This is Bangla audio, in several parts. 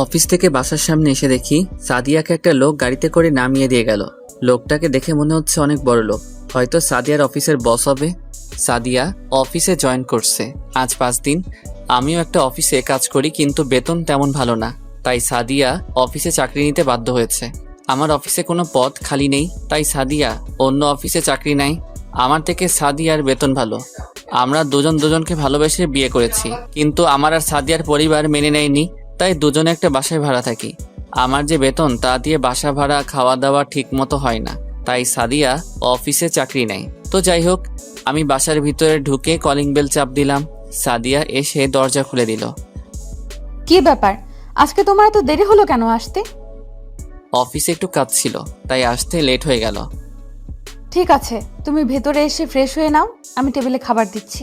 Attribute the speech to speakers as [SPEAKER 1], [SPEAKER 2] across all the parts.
[SPEAKER 1] অফিস থেকে বাসার সামনে এসে দেখি সাদিয়াকে একটা লোক গাড়িতে করে নামিয়ে দিয়ে গেল। লোকটাকে দেখে মনে হচ্ছে অনেক বড় লোক, হয়তো সাদিয়ার অফিসের বস হবে। সাদিয়া অফিসে জয়েন করছে আজ 5 দিন। আমিও একটা অফিসে কাজ করি, কিন্তু বেতন তেমন ভালো না, তাই সাদিয়া অফিসে চাকরি নিতে বাধ্য হয়েছে। আমার অফিসে কোনো পদ খালি নেই, তাই সাদিয়া অন্য অফিসে চাকরি নেয়। আমার থেকে সাদিয়ার বেতন ভালো। আমরা দুজন দুজনকে ভালোবেসে বিয়ে করেছি, কিন্তু আমার আর সাদিয়ার পরিবার মেনে নেয়নি, তাই দুজনে একটা বাসায় ভাড়া থাকি। আমার যে বেতন তা দিয়ে বাসা ভাড়া খাওয়া দাওয়া ঠিক মতো হয় না, তাই সাদিয়া অফিসে চাকরি নেয়। তো যাই হোক, আমি বাসার ভিতরে ঢুকে কলিং বেল চাপ দিলাম। সাদিয়া এসে দরজা খুলে দিল।
[SPEAKER 2] কি ব্যাপার, আজকে তোমার এত দেরি হলো কেন আসতে?
[SPEAKER 1] অফিসে একটু কাজ ছিল, তাই আসতে লেট হয়ে গেল।
[SPEAKER 2] ঠিক আছে, তুমি ভেতরে এসে ফ্রেশ হয়ে নাও, আমি টেবিলে খাবার দিচ্ছি।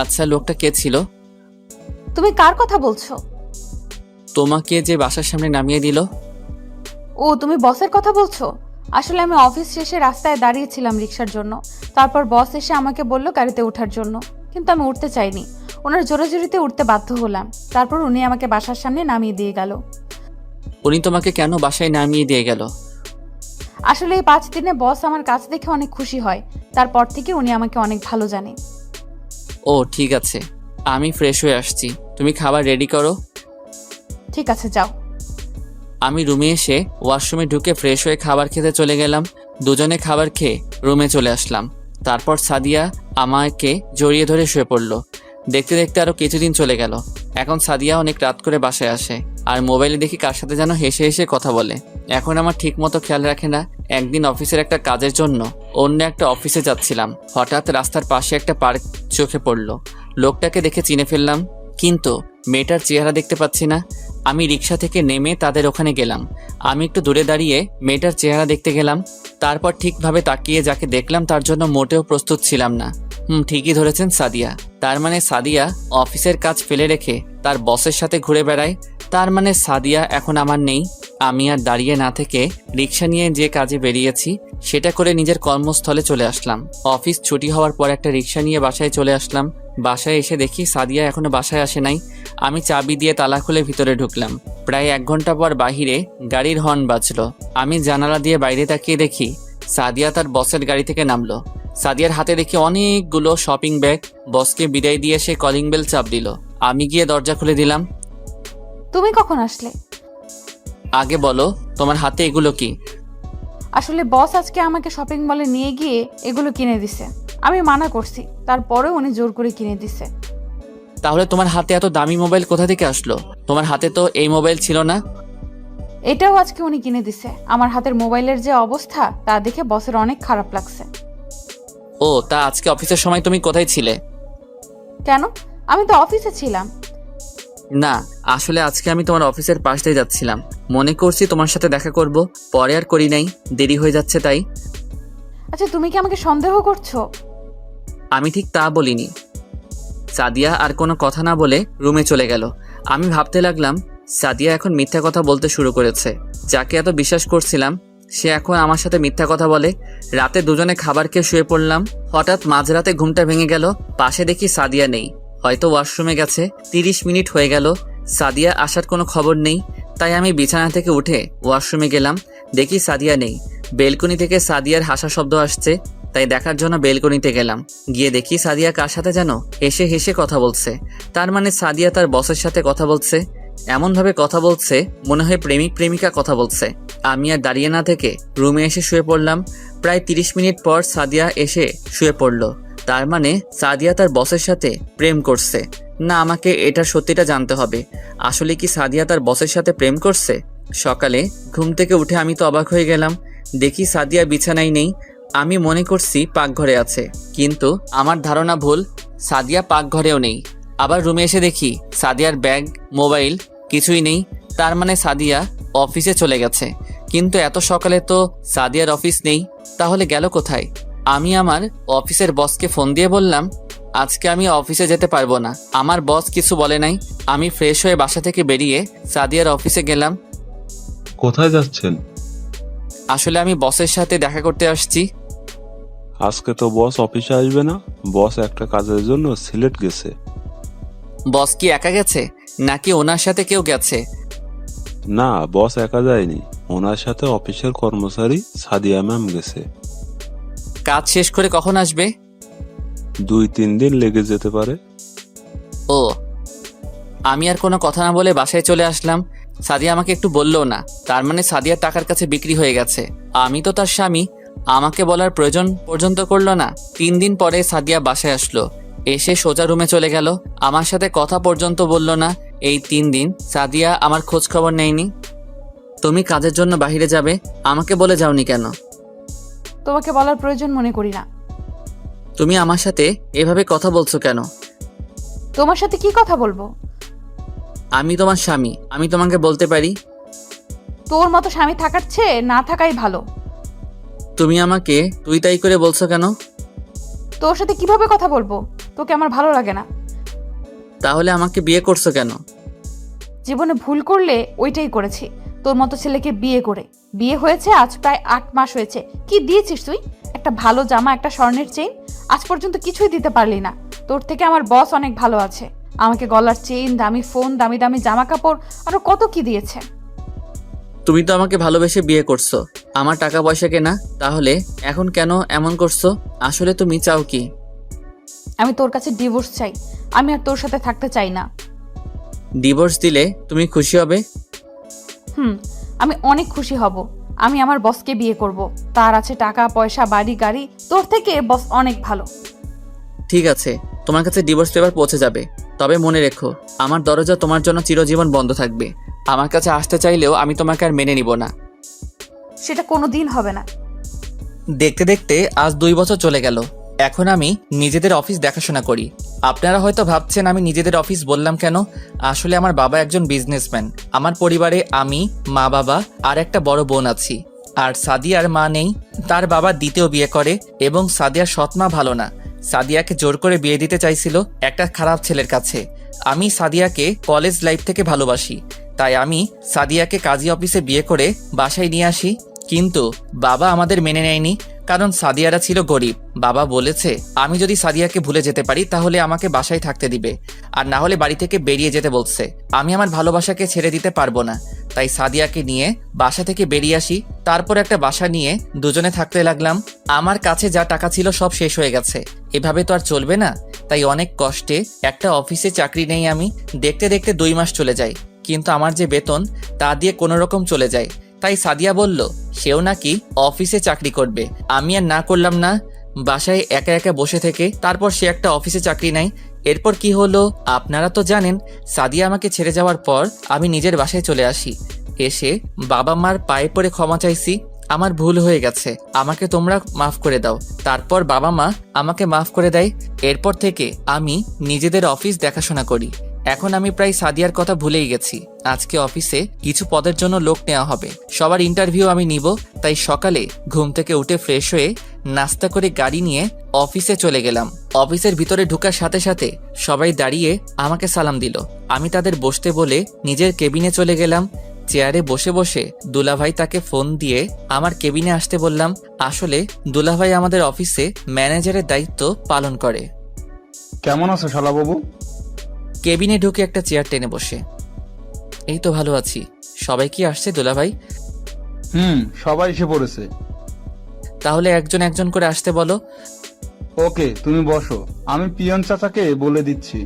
[SPEAKER 1] আচ্ছা, লোকটা কে ছিল?
[SPEAKER 2] তুমি কার কথা বলছো?
[SPEAKER 1] তোমাকে যে বাসার সামনে নামিয়ে দিল।
[SPEAKER 2] ও, তুমি বসের কথা বলছো? আসলে আমি অফিস শেষে রাস্তায় দাঁড়িয়েছিলাম রিক্সার জন্য। তারপর বস এসে আমাকে বলল গাড়িতে ওঠার জন্য, কিন্তু আমি উঠতে চাইনি। ওনার জোরাজুরিতে উঠতে বাধ্য হলাম। তারপর উনি আমাকে বাসার সামনে নামিয়ে দিয়ে গেল।
[SPEAKER 1] উনি তোমাকে কেন বাসায় নামিয়ে দিয়ে গেল?
[SPEAKER 2] আসলে এই 5 দিনে বস আমার কাজ দেখে অনেক খুশি হয়। তারপর থেকে উনি আমাকে অনেক ভালো জানে।
[SPEAKER 1] ও ঠিক আছে, আমি ফ্রেশ হয়ে আসছি, তুমি খাবার রেডি করো।
[SPEAKER 2] ঠিক আছে, যাও।
[SPEAKER 1] আমি রুমে এসে ওয়াশরুমে ঢুকে ফ্রেশ হয়ে খাবার খেতে চলে গেলাম। দুজনে খাবার খেয়ে রুমে চলে আসলাম। তারপর সাদিয়া আমাকে জড়িয়ে ধরে শুয়ে পড়লো। দেখতে দেখতে আরো কিছুদিন চলে গেল। এখন সাদিয়া অনেক রাত করে বাসায় আসে, আর মোবাইলে দেখি কার সাথে যেন হেসে হেসে কথা বলে। এখন আমার ঠিক মতো খেয়াল রাখে না। একদিন অফিসের একটা কাজের জন্য অন্য একটা অফিসে যাচ্ছিলাম, হঠাৎ রাস্তার পাশে একটা পার্ক চোখে পড়লো। লোকটাকে দেখে চিনে ফেললাম, কিন্তু মেয়েটার চেহারা দেখতে পাচ্ছি না। আমি রিক্সা থেকে নেমে তাদের ওখানে গেলাম। আমি একটু দূরে দাঁড়িয়ে মেয়েটার চেহারা দেখতে গেলাম। তারপর ঠিকভাবে তাকিয়ে যাকে দেখলাম তার জন্য মোটেও প্রস্তুত ছিলাম না। ঠিকই ধরেছেন, সাদিয়া। তার মানে সাদিয়া অফিসের কাজ ফেলে রেখে তার বসের সাথে ঘুরে বেড়ায়। তার মানে সাদিয়া এখন আমার নেই। আমি আর দাঁড়িয়ে না থেকে রিক্সা নিয়ে যে কাজে বেরিয়েছি সেটা করে নিজের কর্মস্থলে চলে আসলাম। অফিস ছুটি হওয়ার পর একটা রিক্সা নিয়ে বাসায় চলে আসলাম। বাসায় এসে দেখি সাদিয়া এখনো বাসায় আসে নাই। আমি চাবি দিয়ে তালা খুলে ভিতরে ঢুকলাম। প্রায় 1 ঘন্টা পর বাহিরে গাড়ির হর্ন বাজলো। আমি জানালা দিয়ে বাইরে তাকিয়ে দেখি সাদিয়া তার বসের গাড়ি থেকে নামলো। সাদিয়ার হাতে দেখি অনেকগুলো শপিং ব্যাগ। বসকে বিদায় দিয়ে সে কলিং বেল চাপ দিল। আমি গিয়ে দরজা খুলে দিলাম।
[SPEAKER 2] তুমি কখন আসলে?
[SPEAKER 1] আগে বলো, তোমার হাতে এগুলো কি?
[SPEAKER 2] আসলে বস আজকে আমাকে শপিং মলে নিয়ে গিয়ে এগুলো কিনে দিছে। আমি মানা করছি, তারপরেও উনি জোর করে কিনে দিছে।
[SPEAKER 1] তাহলে তোমার হাতে এত দামি মোবাইল কোথা থেকে আসলো? তোমার হাতে তো এই মোবাইল ছিল না।
[SPEAKER 2] এটাও আজকে উনি কিনে দিছে। আমার হাতের মোবাইলের যে অবস্থা তা দেখে বসের অনেক খারাপ লাগছে।
[SPEAKER 1] ও, তা আজকে অফিসের সময় তুমি কোথায় ছিলে?
[SPEAKER 2] কেন? আমি তো অফিসে ছিলাম।
[SPEAKER 1] না, আসলে আজকে আমি তোমার অফিসের পাশ দিয়ে যাচ্ছিলাম। মনে করছি তোমার সাথে দেখা করব, পরে আর করি নাই, দেরি হয়ে যাচ্ছে তাই।
[SPEAKER 2] আচ্ছা, তুমি কি আমাকে সন্দেহ করছো?
[SPEAKER 1] আমি ঠিক তা বলিনি। সাদিয়া আর কোনো কথা না বলে রুমে চলে গেল। আমি ভাবতে লাগলাম সাদিয়া এখন মিথ্যা কথা বলতে শুরু করেছে। যাকে এত বিশ্বাস করছিলাম সে এখন আমার সাথে মিথ্যা কথা বলে। রাতে দুজনে খাবার খেয়ে শুয়ে পড়লাম। হঠাৎ মাঝরাতে ঘুমটা ভেঙে গেল। পাশে দেখি সাদিয়া নেই, হয়তো ওয়াশরুমে গেছে। 30 মিনিট হয়ে গেল, সাদিয়া আসার কোনো খবর নেই। তাই আমি বিছানা থেকে উঠে ওয়াশরুমে গেলাম। দেখি সাদিয়া নেই। বেলকনি থেকে সাদিয়ার হাসা শব্দ আসছে, তাই দেখার জন্য বেলকনিতে গেলাম। গিয়ে দেখি সাদিয়া কার সাথে যেন হেসে হেসে কথা বলছে। তার মানে সাদিয়া তার বসের সাথে কথা বলছে। এমনভাবে কথা বলছে মনে হয় প্রেমিক প্রেমিকা কথা বলছে। আমি আর দাঁড়িয়ে না থেকে রুমে এসে শুয়ে পড়লাম। প্রায় 30 মিনিট পর সাদিয়া এসে শুয়ে পড়লো। তার মানে সাদিয়া তার বসের সাথে প্রেম করছে। না, আমাকে এটা সত্যিটা জানতে হবে। আসলে কি সাদিয়া তার বসের সাথে প্রেম করছে? সকালে ঘুম থেকে উঠে আমি তো অবাক হয়ে গেলাম। দেখি সাদিয়া বিছানায় নেই। আমি মনে করছি পাকঘরে আছে, কিন্তু আমার ধারণা ভুল। সাদিয়া পাকঘরেও নেই। আবার রুমে এসে দেখি সাদিয়ার ব্যাগ, মোবাইল কিছুই নেই। তার মানে সাদিয়া অফিসে চলে গেছে। কিন্তু এত সকালে তো সাদিয়ার অফিস নেই, তাহলে গেল কোথায়? আমি আমার অফিসের বসকে ফোন দিয়ে বললাম আজকে আমি অফিসে যেতে পারবো না। আমার বস কিছু বলে নাই। আমি ফ্রেশ হয়ে বাসা থেকে বেরিয়ে সাদিয়ার অফিসে গেলাম।
[SPEAKER 3] কোথায় যাচ্ছেন?
[SPEAKER 1] আসলে আমি বসের সাথে দেখা করতে আসছি।
[SPEAKER 3] আজকে তো বস অফিসে আসবে না, বস একটা কাজের জন্য সিলেট গেছে।
[SPEAKER 1] বস কি একা গেছে নাকি ওনার সাথে কেউ গেছে?
[SPEAKER 3] না, বস একা যায়নি, ওনার সাথে অফিসের কর্মচারী সাদিয়া ম্যাম গেছে।
[SPEAKER 1] কাজ শেষ করে কখন আসবে?
[SPEAKER 3] 2-3 দিন লেগে যেতে পারে।
[SPEAKER 1] ও, আমি আর কোনো কথা না বলে বাসায় চলে আসলাম। সাদিয়া আমাকে একটু বললও না, তার মানে সাদিয়ার টাকার কাছে বিক্রি হয়ে গেছে। আমি তো তার স্বামী, আমাকে বলার প্রয়োজন পর্যন্ত করলো না। 3 দিন পরে সাদিয়া বাসায় আসলো, এসে সোজা রুমে চলে গেল, আমার সাথে কথা পর্যন্ত বলল না। এই 3 দিন সাদিয়া আমার খোঁজ খবর নেয়নি। তুমি কাজের জন্য বাইরে যাবে, আমাকে বলে যাওনি কেন?
[SPEAKER 2] তোমাকে বলার প্রয়োজন মনে করি না।
[SPEAKER 1] তুমি আমার সাথে এভাবে কথা বলছো কেন?
[SPEAKER 2] তোমার সাথে কি কথা বলবো?
[SPEAKER 1] আমি তোমার স্বামী, আমি তোমাকে বলতে পারি।
[SPEAKER 2] তোর মতো স্বামী থাকার চেয়ে না থাকাই ভালো।
[SPEAKER 1] তুমি আমাকে তুই তাই করে বলছো কেন?
[SPEAKER 2] তোর সাথে কিভাবে কথা বলবো? তোকে আমার ভালো লাগে না।
[SPEAKER 1] তাহলে আমাকে বিয়ে করছো কেন?
[SPEAKER 2] জীবনে ভুল করলে ওইটাই করেছি, তোর মতো ছেলেকে বিয়ে করে। বিয়ে হয়েছে আজ প্রায় 8 মাস হয়েছে। কি দিয়েছিস তুই? একটা ভালো জামা, একটা স্বর্ণের চেইন, আজ পর্যন্ত কিছুই দিতে পারলি না। তোর থেকে আমার বস অনেক ভালো আছে, আমাকে গলার চেইন, দামি ফোন, দামি দামি জামা কাপড়, আরো কত কি দিয়েছে।
[SPEAKER 1] তুমি তো আমাকে ভালোবেসে বিয়ে করছো, আমার টাকা পয়সা কেনা, তাহলে এখন কেন এমন করছো? আসলে তুমি চাও কি?
[SPEAKER 2] আমি তোর কাছে ডিভোর্স চাই, আমি আর তোর সাথে থাকতে চাই না।
[SPEAKER 1] ডিভোর্স দিলে তুমি খুশি হবে?
[SPEAKER 2] আমি অনেক খুশি হব। আমি আমার বসকে বিয়ে করব, তার আছে টাকা পয়সা, বাড়ি গাড়ি। তোর থেকে বস অনেক ভালো।
[SPEAKER 1] ঠিক আছে, তোমার কাছে ডিভোর্স পেপার পৌঁছে যাবে, তবে মনে রেখো আমার দরজা তোমার জন্য চিরজীবন বন্ধ থাকবে। আমার কাছে আসতে চাইলেও আমি তোমাকে আর মেনে নিব না।
[SPEAKER 2] সেটা কোনো দিন হবে না।
[SPEAKER 1] দেখতে দেখতে আজ 2 বছর চলে গেল। এখন আমি নিজেদের অফিস দেখাশোনা করি। আপনারা হয়তো ভাবছেন আমি নিজেদের অফিস বললাম কেন। আসলে আমার বাবা একজন বিজনেসম্যান। আমার পরিবারে আমি, মা বাবা আর একটা বড় বোন আছি। আর সাদিয়ার মা নেই, তার বাবা দ্বিতীয় বিয়ে করে এবং সাদিয়ার সৎ মা ভালো না। সাদিয়াকে জোর করে বিয়ে দিতে চাইছিল একটা খারাপ ছেলের কাছে। আমি সাদিয়াকে কলেজ লাইফ থেকে ভালোবাসি, তাই আমি সাদিয়াকে কাজী অফিসে বিয়ে করে বাসায় নিয়ে আসি। কিন্তু বাবা আমাদের মেনে নেয়নি, কারণ সাদিয়ারা ছিল গরিব। বাবা বলেছে আমি যদি সাদিয়াকে ভুলে যেতে পারি তাহলে আমাকে বাসায় থাকতে দিবে, আর না হলে বাড়ি থেকে বেরিয়ে যেতে বলছে। আমি আমার ভালোবাসাকে ছেড়ে দিতে পারবো না, তাই সাদিয়াকে নিয়ে বাসা থেকে বেরিয়ে আসি। তারপর একটা বাসা নিয়ে দুজনে থাকতে লাগলাম। আমার কাছে যা টাকা ছিল সব শেষ হয়ে গেছে, এভাবে তো আর চলবে না। তাই অনেক কষ্টে একটা অফিসে চাকরি নেই আমি। দেখতে দেখতে 2 মাস চলে যায়, কিন্তু আমার যে বেতন তা দিয়ে কোনো রকম চলে যায়। তাই সাদিয়া বলল সেও নাকি অফিসে চাকরি করবে। আমি আর না করলাম না, বাসায় একা একা বসে থেকে। তারপর সে একটা অফিসে চাকরি নেয়। এরপর কি হলো আপনারা তো জানেন। সাদিয়া আমাকে ছেড়ে যাওয়ার পর আমি নিজের বাসায় চলে আসি। এসে বাবা মার পায়ে পড়ে ক্ষমা চাইছি, আমার ভুল হয়ে গেছে, আমাকে তোমরা মাফ করে দাও। তারপর বাবা মা আমাকে মাফ করে দেয়। এরপর থেকে আমি নিজেদের অফিস দেখাশোনা করি। এখন আমি প্রায় সাদিয়ার কথা ভুলেই গেছি। আজকে অফিসে কিছু পদের জন্য লোক নেওয়া হবে, সবার ইন্টারভিউ আমি নিব। তাই সকালে ঘুম থেকে উঠে ফ্রেশ হয়ে নাস্তা করে গাড়ি নিয়ে অফিসে চলে গেলাম। অফিসের ভিতরে ঢোকার সাথে সাথে সবাই দাঁড়িয়ে আমাকে সালাম দিল। আমি তাদের বসতে বলে নিজের কেবিনে চলে গেলাম। চেয়ারে বসে বসে দুলাভাই তাকে ফোন দিয়ে আমার কেবিনে আসতে বললাম। আসলে দুলাভাই আমাদের অফিসে ম্যানেজারের দায়িত্ব পালন করে।
[SPEAKER 4] কেমন আছো শালাবাবু?
[SPEAKER 1] কেবিনে ঢুকে একটা চেয়ার টেনে বসে, এই তো ভালো আছি। সবাই কি আসছে দুলাভাই?
[SPEAKER 4] সবাই এসে পড়েছে।
[SPEAKER 1] তাহলে একজন একজন করে আসতে বলো।
[SPEAKER 4] ওকে, তুমি বসো, আমি পিয়ন চাচাকে বলে দিচ্ছি।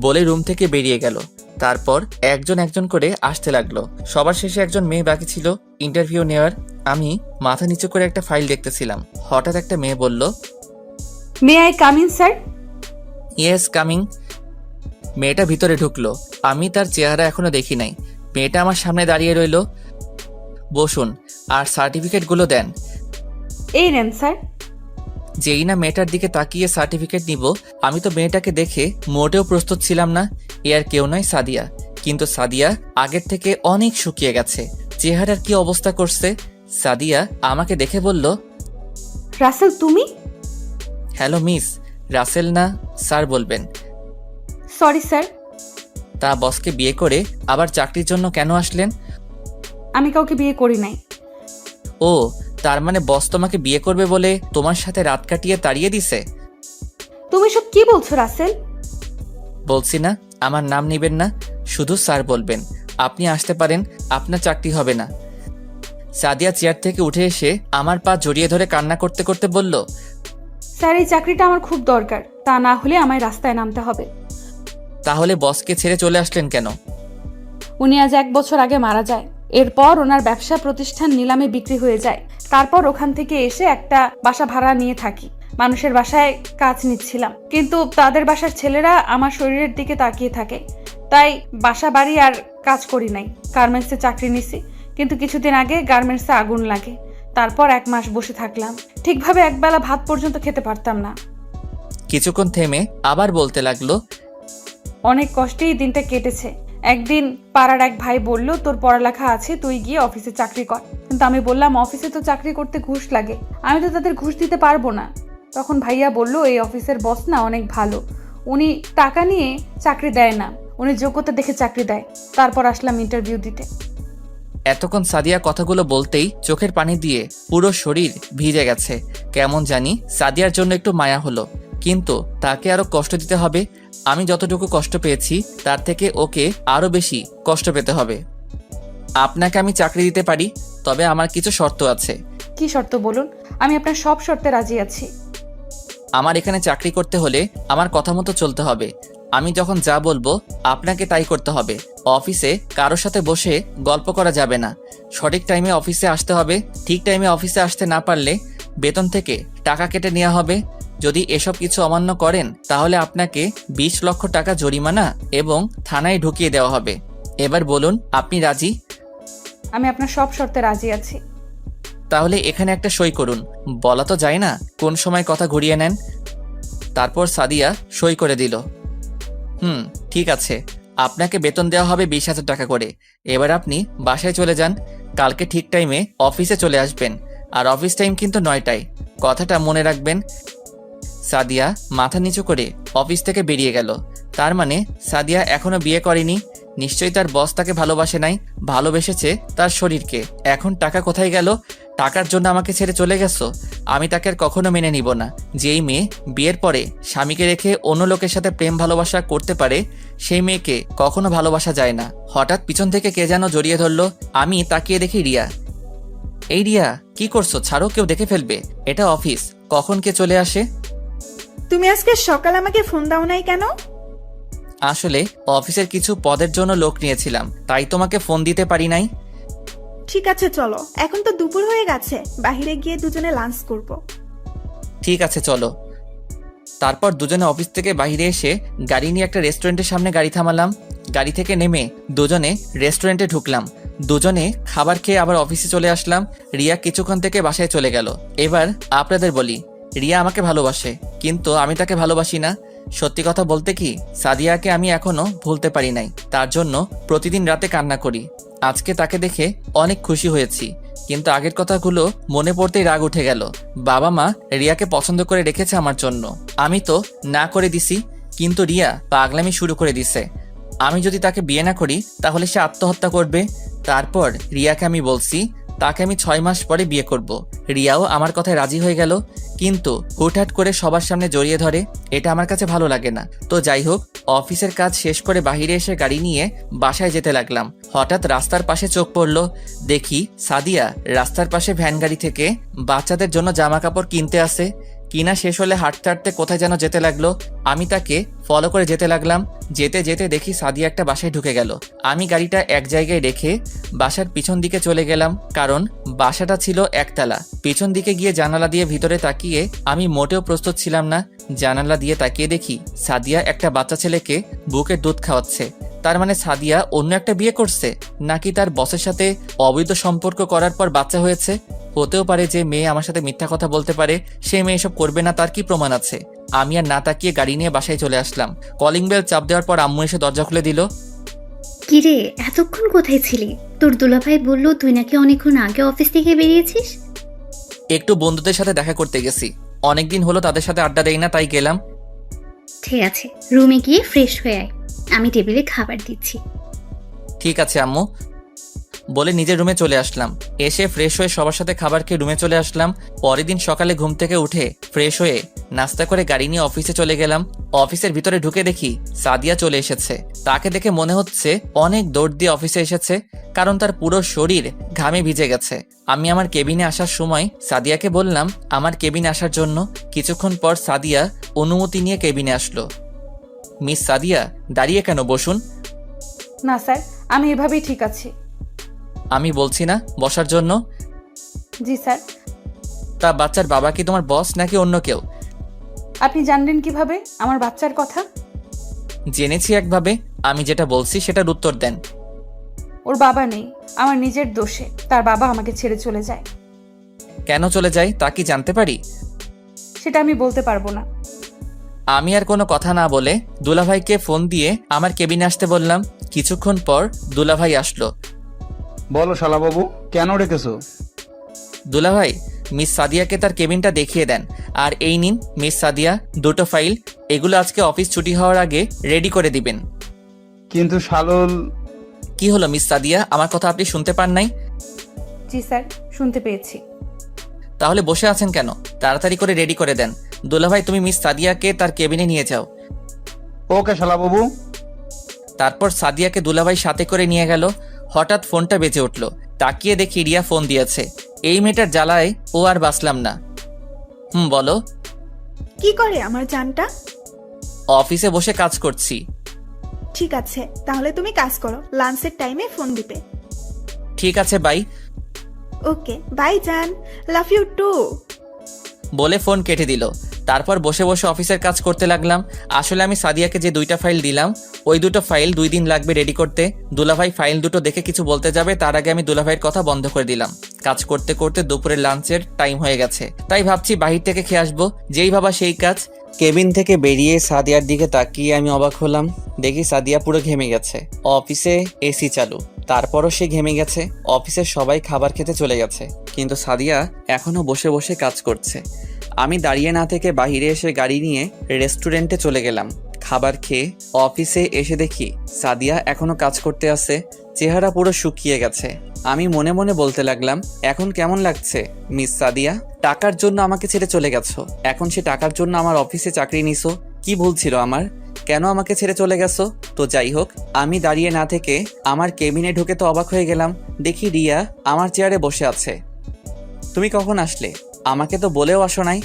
[SPEAKER 1] বলে রুম থেকে বেরিয়ে গেল। তারপর একজন একজন করে আসতে লাগলো। সবার শেষে একজন মেয়ে বাকি ছিল ইন্টারভিউ নেওয়ার। আমি মাথা নিচু করে একটা ফাইল দেখতেছিলাম। হঠাৎ একটা মেয়ে বলল,
[SPEAKER 2] may I come in sir?
[SPEAKER 1] Yes, coming. মেয়েটা ভিতরে ঢুকলো। আমি তার চেহারা এখনো দেখি নাই। মেয়েটা আমার সামনে দাঁড়িয়ে রইল। বসুন আর সার্টিফিকেটগুলো দেন।
[SPEAKER 2] এই নেন স্যার।
[SPEAKER 1] যেই না মেয়েটার দিকে তাকিয়ে সার্টিফিকেট নিব, আমি তো মেয়েটাকে দেখে মোটেও প্রস্তুত ছিলাম না। এ আর কেউ নয়, সাদিয়া। কিন্তু সাদিয়া আগের থেকে অনেক শুকিয়ে গেছে, চেহারার কি অবস্থা করছে। সাদিয়া আমাকে দেখে বলল,
[SPEAKER 2] রাসেল তুমি?
[SPEAKER 1] Hello miss. রাসেল না, স্যার বলবেন।
[SPEAKER 2] Sorry sir.
[SPEAKER 1] তা বসকে বিয়ে করে আবার চাকরির জন্য কেন আসলেন?
[SPEAKER 2] আমি কাউকে বিয়ে করি নাই।
[SPEAKER 1] ও, তার মানে বস তোমাকে বিয়ে করবে বলে তোমার সাথে রাত কাটিয়ে তাড়িয়ে দিছে?
[SPEAKER 2] তুমি সব কি বলছো রাসেল?
[SPEAKER 1] বলছি না, আমার নাম নিবেন না, শুধু স্যার বলবেন। আপনি আসতে পারেন, আপনার চাকরি হবে না। সাদিয়া চেয়ার থেকে উঠে এসে আমার পা জড়িয়ে ধরে কান্না করতে করতে বলল,
[SPEAKER 2] স্যার এই চাকরিটা আমার খুব দরকার, তা না হলে আমায় রাস্তায় নামতে হবে।
[SPEAKER 1] তাহলে বসকে ছেড়ে চলে আসলেন কেন?
[SPEAKER 2] উনি আজ 1 বছর আগে মারা যায়। এরপর ওনার ব্যবসা প্রতিষ্ঠান নিলামে বিক্রি হয়ে যায়। তারপর ওখান থেকে এসে একটা বাসা ভাড়া নিয়ে থাকি। মানুষের বাসায় কাজ নিচ্ছিলাম, কিন্তু তাদের বাসার ছেলেরা আমার শরীরের দিকে তাকিয়ে থাকে, তাই বাসা বাড়ি আর কাজ করি নাই। গার্মেন্টসে চাকরি নিছি, কিন্তু কিছুদিন আগে গার্মেন্টসে আগুন লাগে। তারপর 1 মাস বসে থাকলাম, ঠিকভাবে একবেলা ভাত পর্যন্ত খেতে পারতাম না।
[SPEAKER 1] কিছুক্ষণ থেমে আবার বলতে লাগলো,
[SPEAKER 2] অনেক কষ্টেই দিনটা কেটেছে। একদিন পাড়ার এক ভাই বলল, তোর পড়ালেখা আছে, তুই গিয়ে অফিসে চাকরি কর। কিন্তু আমি বললাম, অফিসে তো চাকরি করতে ঘুষ লাগে, আমি তো তাদের ঘুষ দিতে পারবো না। তখন ভাইয়া বলল, এই অফিসের বস না অনেক ভালো, উনি টাকা নিয়ে চাকরি দেয় না, উনি যোগ্যতা দেখে চাকরি দেয়। তারপর আসলাম ইন্টারভিউ দিতে।
[SPEAKER 1] এতক্ষণ সাদিয়া কথাগুলো বলতেই চোখের পানি দিয়ে পুরো শরীর ভিজে গেছে। কেমন জানি সাদিয়ার জন্য একটু মায়া হলো, কিন্তু তাকে আরো কষ্ট দিতে হবে। আমি যতটুকু কষ্ট পেয়েছি তার থেকে ওকে আরো বেশি কষ্ট পেতে হবে। আপনাকে আমি চাকরি দিতে পারি, তবে আমার কিছু শর্ত আছে।
[SPEAKER 2] কি শর্ত বলুন, আমি আপনার সব শর্তে রাজি আছি।
[SPEAKER 1] আমার এখানে চাকরি করতে হলে আমার কথা মতো চলতে হবে। আমি যখন যা বলবো আপনাকে তাই করতে হবে। অফিসে কারোর সাথে বসে গল্প করা যাবে না। সঠিক টাইমে অফিসে আসতে হবে। ঠিক টাইমে অফিসে আসতে না পারলে বেতন থেকে টাকা কেটে নেওয়া হবে। যদি এসব কিছু অমান্য করেন তাহলে আপনাকে 20 লক্ষ টাকা জরিমানা এবং থানায় ঢুকিয়ে দেওয়া হবে। এবার বলুন, আপনি রাজি?
[SPEAKER 2] আমি আপনার সব শর্তে রাজি আছি।
[SPEAKER 1] তাহলে এখানে একটা সই করুন। বলা তো যায় না কোন সময় কথা ঘুরিয়ে নেন। তারপর সাদিয়া সই করে দিল। ঠিক আছে, আপনাকে বেতন দেওয়া হবে 20,000 টাকা করে। এবার আপনি বাসায় চলে যান। কালকে ঠিক টাইমে অফিসে চলে আসবেন, আর অফিস টাইম কিন্তু 9টায়, কথাটা মনে রাখবেন। সাদিয়া মাথা নিচু করে অফিস থেকে বেরিয়ে গেল। তার মানে সাদিয়া এখনো বিয়ে করেনি। নিশ্চয়ই তার বস তাকে ভালোবাসে নাই, ভালোবেসেছে তার শরীরকে। এখন টাকা কোথায় গেল? টাকার জন্য আমাকে ছেড়ে চলে গেছো? আমি তাকে আর কখনো মেনে নিব না। যেই মেয়ে বিয়ের পরে স্বামীকে রেখে অন্য লোকের সাথে প্রেম ভালোবাসা করতে পারে, সেই মেয়েকে কখনো ভালোবাসা যায় না। হঠাৎ পিছন থেকে কে যেন জড়িয়ে ধরলো। আমি তাকিয়ে দেখি রিয়া। এই রিয়া, কি করছো? ছাড়ো, কেউ দেখে ফেলবে। এটা অফিস, কখন কে চলে আসে।
[SPEAKER 5] তুমি আজকে সকাল আমাকে ফোন দাও নাই কেন?
[SPEAKER 1] আসলে অফিসের কিছু পদের জন্য লোক নিয়েছিলাম, তাই তোমাকে ফোন দিতে পারি নাই।
[SPEAKER 5] ঠিক আছে চলো, এখন তো দুপুর হয়ে গেছে, বাইরে গিয়ে দুজনে লাঞ্চ করব।
[SPEAKER 1] ঠিক আছে চলো। তারপর দুজনে অফিস থেকে বাইরে এসে গাড়ি নিয়ে একটা রেস্টুরেন্টের সামনে গাড়ি থামালাম। গাড়ি থেকে নেমে দুজনে রেস্টুরেন্টে ঢুকলাম। দুজনে খাবার খেয়ে আবার অফিসে চলে আসলাম। রিয়া কিছুক্ষণ থেকে বাসায় চলে গেল। এবার আপনাদের বলি, রিয়া আমাকে ভালোবাসে, কিন্তু আমি তাকে ভালোবাসি না। সত্যি কথা বলতে কি, সাদিয়াকে আমি এখনো ভুলতে পারি নাই। তার জন্য প্রতিদিন রাতে কান্না করি। আজকে তাকে দেখে অনেক খুশি হয়েছি, কিন্তু আগের কথাগুলো মনে পড়তেই রাগ উঠে গেল। বাবা মা রিয়াকে পছন্দ করে রেখেছে আমার জন্য, আমি তো না করে দিছি, কিন্তু রিয়া পাগলামি শুরু করে দিছে। আমি যদি তাকে বিয়ে না করি তাহলে সে আত্মহত্যা করবে। তারপর রিয়াকে আমি বলছি তাকে আমি 6 মাস পরে বিয়ে করব। রিয়াও আমার কথায় রাজি হয়ে গেল, কিন্তু হুটহাট করে সবার সামনে জড়িয়ে ধরে। এটা আমার কাছে ভালো লাগে না। তো যাই হোক, অফিসের কাজ শেষ করে বাইরে এসে গাড়ি নিয়ে বাসায় যেতে লাগলাম। হঠাৎ রাস্তার পাশে চোখ পড়লো। দেখি সাদিয়া রাস্তার পাশে ভ্যান গাড়ি থেকে বাচ্চাদের জন্য জামা কাপড় কিনতে আসে। কিনা শেষ হলে হাঁটতে হাঁটতে কোথায় যেন যেতে লাগলো। আমি তাকে ফলো করে যেতে লাগলাম। যেতে যেতে দেখি সাদিয়া একটা বাসায় ঢুকে গেল। আমি গাড়িটা এক জায়গায় রেখে বাসার পিছন দিকে চলে গেলাম, কারণ বাসাটা ছিল একতলা। পিছন দিকে গিয়ে জানালা দিয়ে ভিতরে তাকিয়ে আমি মোটেও প্রস্তুত ছিলাম না। জানালা দিয়ে তাকিয়ে দেখি সাদিয়া একটা বাচ্চা ছেলেকে বুকের দুধ খাওয়াচ্ছে। তার মানে সাদিয়া অন্য একটা বিয়ে করছে, নাকি তার বসের সাথে অবৈধ সম্পর্ক করার পর বাচ্চা হয়েছে। হতেও পারে যে মেয়ে আমার সাথে মিথ্যা কথা বলতে পারে, সে মেয়ে এসব করবে না, তার কি প্রমাণ আছে? আমি আর না তাকিয়ে গাড়ি নিয়ে বাসায় চলে আসলাম। কলিং বেল চাপ দেওয়ার পর আম্মু এসে দরজা খুলে দিল।
[SPEAKER 6] কিরে, এতক্ষণ কোথায় ছিলি? তোর দুলাভাই বলল তুই নাকি অনেকক্ষণ আগে অফিস থেকে বেরিয়েছিস।
[SPEAKER 1] একটু বন্ধুদের সাথে দেখা করতে গেছি, অনেকদিন হলো তাদের সাথে আড্ডা দেই না, তাই গেলাম।
[SPEAKER 6] ঠিক আছে, রুমে গিয়ে ফ্রেশ হয়ে আয়, আমি টেবিলে খাবার দিচ্ছি।
[SPEAKER 1] ঠিক আছে আম্মু বলে নিজের রুমে চলে আসলাম। এসে ফ্রেশ হয়ে সবার সাথে খাবার খেয়ে রুমে চলে আসলাম। পরের দিন সকালে ঘুম থেকে উঠে ফ্রেশ হয়ে নাস্তা করে গাড়ি নিয়ে অফিসে চলে গেলাম। অফিসের ভিতরে ঢুকে দেখি সাদিয়া চলে এসেছে। তাকে দেখে মনে হচ্ছে অনেক দৌড় দিয়ে অফিসে এসেছে, কারণ তার পুরো শরীর ঘামে ভিজে গেছে। আমি আমার কেবিনে আসার সময় সাদিয়াকে বললাম আমার কেবিনে আসার জন্য। কিছুক্ষণ পর সাদিয়া অনুমতি নিয়ে কেবিনে আসলো। মিস সাদিয়া, দাঁড়িয়ে কেন, বসুন।
[SPEAKER 2] না স্যার, আমি এভাবেই ঠিক আছি।
[SPEAKER 1] আমি বলছি না বসার জন্য?
[SPEAKER 2] জি স্যার।
[SPEAKER 1] তা বাচ্চার বাবা কি তোমার বস নাকি অন্য কেউ?
[SPEAKER 2] আপনি জানলেন কিভাবে আমার বাচ্চার কথা?
[SPEAKER 1] জেনেছি একভাবে, আমি যেটা বলছি সেটার উত্তর দেন।
[SPEAKER 2] ওর বাবা নেই, আমার নিজের দোষে তার বাবা আমাকে ছেড়ে চলে যায়।
[SPEAKER 1] কেন চলে যায় তা কি জানতে পারি?
[SPEAKER 2] সেটা আমি বলতে পারবো না।
[SPEAKER 1] আমি আর কোনো কথা না বলে দুলাভাইকে ফোন দিয়ে আমার কেবিনে আসতে বললাম। কিছুক্ষণ পর দুলাভাই আসলো।
[SPEAKER 4] বলো শালাবাবু, কেন ডেকেছো?
[SPEAKER 1] দুলাভাই, মিস সাদিয়াকে তার কেবিনটা দেখিয়ে দেন। আর এই নিন মিস সাদিয়া, দুটো ফাইল। এগুলো আজকে অফিস ছুটি হওয়ার আগে রেডি করে দিবেন।
[SPEAKER 4] কিন্তু শালুল।
[SPEAKER 1] কি হলো মিস সাদিয়া, আমার কথা আপনি শুনতে পান নাই?
[SPEAKER 2] জি স্যার, শুনতে পেয়েছি।
[SPEAKER 1] তাহলে বসে আছেন কেন? তাড়াতাড়ি করে রেডি করে দেন। দুলাভাই, তুমি মিস সাদিয়াকে তার কেবিনে নিয়ে যাও।
[SPEAKER 4] ওকে শালাবাবু।
[SPEAKER 1] তারপর সাদিয়াকে দুলাভাই সাথে করে নিয়ে গেল। হঠাৎ ফোনটা বেজে উঠল। তাকিয়ে দেখি রিয়া ফোন দিয়েছে। এই মেয়েটার জ্বালায় ও আর বাঁচলাম না। বলো।
[SPEAKER 5] কি করে আমার জানটা?
[SPEAKER 1] অফিসে বসে কাজ করছি।
[SPEAKER 5] ঠিক আছে, তাহলে তুমি কাজ করো, লাঞ্চের টাইমে ফোন দিবে।
[SPEAKER 1] ঠিক আছে, বাই।
[SPEAKER 5] ওকে, বাই জান, লাভ ইউ টু।
[SPEAKER 1] বলে ফোন কেটে দিল। তারপর বসে বসে অফিসের কাজ করতে লাগলাম। আসলে আমি সাদিয়াকে যে 2টা ফাইল দিলাম, ওই 2টো ফাইল 2 দিন লাগবে রেডি করতে। দুলাভাই ফাইল দুটো দেখে কিছু বলতে যাবে, তার আগে আমি দুলাভাইয়ের কথা বন্ধ করে দিলাম। কাজ করতে করতে দুপুরের লাঞ্চের টাইম হয়ে গেছে, তাই ভাবছি বাহির থেকে খেয়ে আসবো। যেই ভাবা সেই কাজ। কেবিন থেকে বেরিয়ে সাদিয়ার দিকে তাকিয়ে আমি অবাক হলাম। দেখি সাদিয়া পুরো ঘেমে গেছে। অফিসে এসি চালু, তারপরও সে ঘেমে গেছে। অফিসের সবাই খাবার খেতে চলে গেছে, কিন্তু সাদিয়া এখনো বসে বসে কাজ করছে। আমি দাঁড়িয়ে না থেকে বাইরে এসে গাড়ি নিয়ে রেস্টুরেন্টে চলে গেলাম। খাবার খেয়ে অফিসে এসে দেখি সাদিয়া এখনো কাজ করতে আছে। চেহারা পুরো শুকিয়ে গেছে। আমি মনে মনে বলতে লাগলাম, এখন কেমন লাগছে মিস সাদিয়া? টাকার জন্য আমাকে ছেড়ে চলে গেছো, এখন সে টাকার জন্য আমার অফিসে চাকরি নিছো। কি ভুল ছিল আমার? কেন আমাকে ছেড়ে চলে গেছো? তো যাই হোক, আমি দাঁড়িয়ে না থেকে আমার কেবিনে ঢুকে তো অবাক হয়ে গেলাম। দেখি রিয়া আমার চেয়ারে বসে আছে। তুমি কখন আসলে? আমাকে তো বলেও আসো নাই।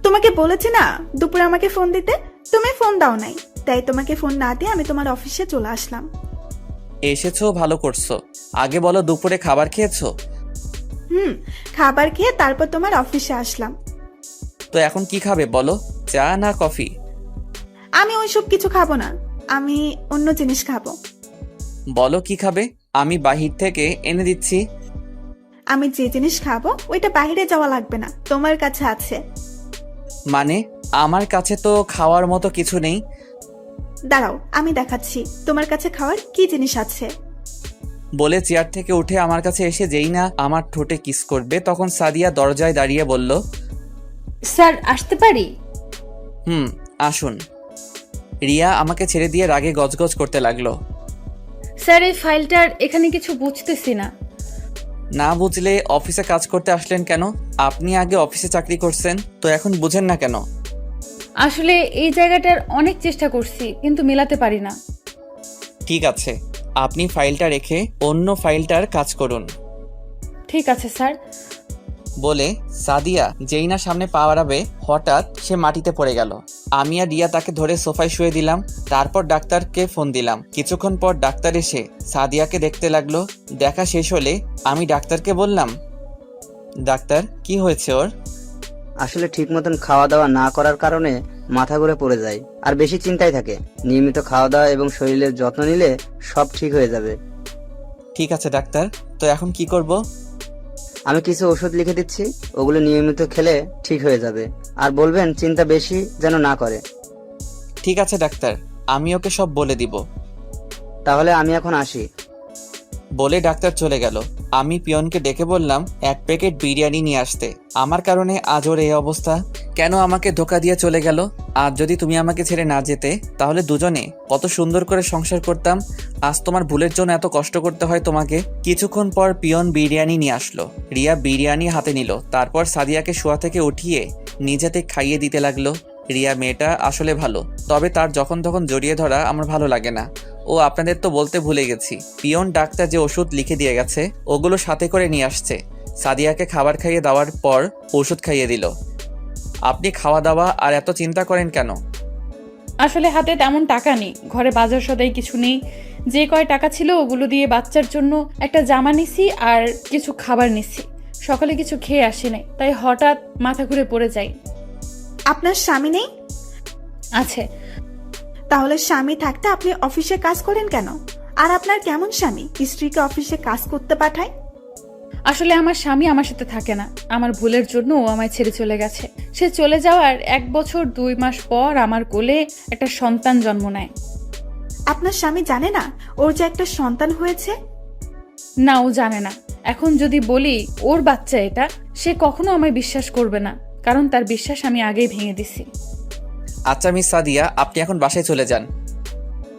[SPEAKER 5] তোমাকে বলেছি না দুপুরে আমাকে ফোন দিতে, তুমি ফোন দাও নাই, তাই তোমাকে ফোন না দিয়ে আমি তোমার অফিসে চলে আসলাম।
[SPEAKER 1] এসেছো, ভালো করছো। আগে বলো দুপুরে খাবার খেয়েছো?
[SPEAKER 5] খাবার খেয়ে তারপর তোমার অফিসে আসলাম।
[SPEAKER 1] তো এখন কি খাবে বলো, চা না কফি?
[SPEAKER 5] আমি ওইসব কিছু খাবো না, আমি অন্য জিনিস খাবো।
[SPEAKER 1] বলো কি খাবে, আমি বাহির থেকে এনে দিচ্ছি।
[SPEAKER 5] আমি যে জিনিস খাবো ওইটা বাইরে যাওয়া লাগবে না, তোমার কাছে আছে।
[SPEAKER 1] মানে আমার কাছে তো খাওয়ার মতো কিছু নেই।
[SPEAKER 5] দাঁড়াও, আমি দেখাচ্ছি তোমার কাছে খাওয়ার কি জিনিস আছে।
[SPEAKER 1] বলে চেয়ার থেকে উঠে আমার কাছে এসে যেই না আমার ঠোঁটে কিস করবে, তখন সাদিয়া দরজায় দাঁড়িয়ে বলল,
[SPEAKER 2] স্যার আসতে পারি?
[SPEAKER 1] আসুন। রিয়া আমাকে ছেড়ে দিয়ে রাগে গজগজ করতে লাগলো।
[SPEAKER 2] স্যার, এই ফাইলটার এখানে কিছু বুঝতেছি না।
[SPEAKER 1] না বুঝলে অফিসে কাজ করতে আসলেন কেন? আপনি আগে অফিসে চাকরি করছেন, তো এখন বুঝেন না কেন?
[SPEAKER 2] আসলে এই জায়গাটার অনেক চেষ্টা করছি, কিন্তু মেলাতে পারি না।
[SPEAKER 1] ঠিক আছে, আপনি ফাইলটা রেখে অন্য ফাইলটার কাজ করুন।
[SPEAKER 2] ঠিক আছে স্যার।
[SPEAKER 1] বলে সাদিয়া যেই না সামনে পা বাড়াবে, হঠাৎ সে মাটিতে পড়ে গেল। আমি আর রিয়া তাকে ধরে সোফায় শুয়ে দিলাম। তারপর ডাক্তারকে ফোন দিলাম। কিছুক্ষণ পর ডাক্তার এসে সাদিয়াকে দেখতে লাগলো। দেখা শেষ হলে আমি ডাক্তারকে বললাম, ডাক্তার কি হয়েছে ওর?
[SPEAKER 7] আসলে ঠিক মতন খাওয়া দাওয়া না করার কারণে মাথা ঘুরে পড়ে যায় আর বেশি চিন্তায় থাকে। নিয়মিত খাওয়া দাওয়া এবং শরীরের যত্ন নিলে সব ঠিক হয়ে যাবে।
[SPEAKER 1] ঠিক আছে ডাক্তার, তো এখন কি করব?
[SPEAKER 7] আমি কিছু ওষুধ লিখে দিচ্ছি, ওগুলো নিয়মিত খেলে ঠিক হয়ে যাবে। আর বলবেন চিন্তা বেশি যেন না করে।
[SPEAKER 1] ঠিক আছে ডাক্তার, আমি ওকে সব বলে দিব।
[SPEAKER 7] তাহলে আমি এখন আসি।
[SPEAKER 1] বলে ডাক্তার চলে গেল। আমি পিয়নকে ডেকে বললাম 1 প্যাকেট বিরিয়ানি নিয়ে আসতে। আমার কারণে আজ ওর এই অবস্থা। কেন আমাকে ধোকা দিয়ে চলে গেল? আজ যদি তুমি আমাকে ছেড়ে না যেতে, তাহলে দুজনে কত সুন্দর করে সংসার করতাম। আজ তোমার ভুলের জন্য এত কষ্ট করতে হয় তোমাকে। কিছুক্ষণ পর পিয়ন বিরিয়ানি নিয়ে আসলো। রিয়া বিরিয়ানি হাতে নিল। তারপর সাদিয়াকে শোয়া থেকে উঠিয়ে নিজেতে খাইয়ে দিতে লাগলো। রিয়া মেয়েটা আসলে ভালো, তবে তার যখন তখন জড়িয়ে ধরা আমার ভালো লাগে না। ও আপনাদের তো বলতে ভুলে গেছি, পিয়ন ডাক্তার যে ওষুধ লিখে দিয়ে গেছে ওগুলো সাথে করে নিয়ে আসছে। সাদিয়াকে খাবার খাইয়ে দেওয়ার পর ওষুধ খাইয়ে দিল। আপনি খাওয়া দাওয়া আর এত চিন্তা করেন কেন?
[SPEAKER 8] আসলে হাতে তেমন টাকা নেই, ঘরে বাজার সদাই কিছু নেই। যে কয় টাকা ছিল ওগুলো দিয়ে বাচ্চার জন্য একটা জামা নিছি আর কিছু খাবার নিছি। সকালে কিছু খেয়ে আসি নাই, তাই হঠাৎ মাথা ঘুরে পড়ে যাই।
[SPEAKER 5] আপনার স্বামী নেই?
[SPEAKER 8] আছে।
[SPEAKER 5] তাহলে স্বামী থাকতে আপনি অফিসে কাজ করেন কেন? আর আপনার কেমন স্বামী স্ত্রীকে অফিসে কাজ করতে পাঠায়?
[SPEAKER 8] আসলে আমার স্বামী আমার সাথে থাকে না, আমার ভুলের জন্য ও আমায় ছেড়ে চলে গেছে। সে চলে যাওয়ার 1 বছর 2 মাস পর আমার কোলে একটা সন্তান জন্ম নেয়।
[SPEAKER 5] আপনার স্বামী জানে না ওর যে একটা সন্তান হয়েছে?
[SPEAKER 8] না, ও জানে না। এখন যদি বলি ওর বাচ্চা এটা, সে কখনো আমায় বিশ্বাস করবে না, কারণ তার বিশ্বাস আমি আগেই ভেঙে দিছি।
[SPEAKER 1] আচ্ছা মিস সাদিয়া, আপনি এখন বাসায় চলে যান।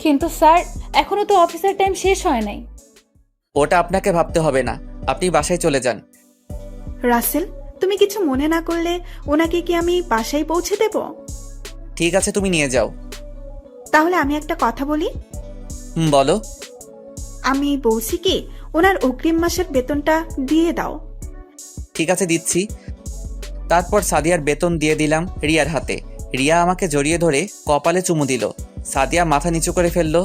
[SPEAKER 8] কিন্তু স্যার, এখনো তো অফিসের টাইম শেষ হয় নাই।
[SPEAKER 1] ওটা আপনাকে ভাবতে হবে না, আপনি বাসায় চলে যান।
[SPEAKER 5] রাসেল, তুমি কিছু মনে না করলে ওনাকে কি আমি বাসায় পৌঁছে দেব?
[SPEAKER 1] ঠিক আছে, তুমি নিয়ে যাও।
[SPEAKER 5] তাহলে আমি একটা কথা বলি।
[SPEAKER 1] বলো।
[SPEAKER 5] আমি বলছি কি, ওনার অগ্রিম মাসের বেতনটা দিয়ে দাও।
[SPEAKER 1] ঠিক আছে, দিচ্ছি। তারপর সাদিয়ার বেতন দিয়ে দিলাম রিয়ার হাতে। রিয়া আমাকে জড়িয়ে ধরে কপালে চুমু দিল। সাদিয়া মাথা নিচু করে ফেললো।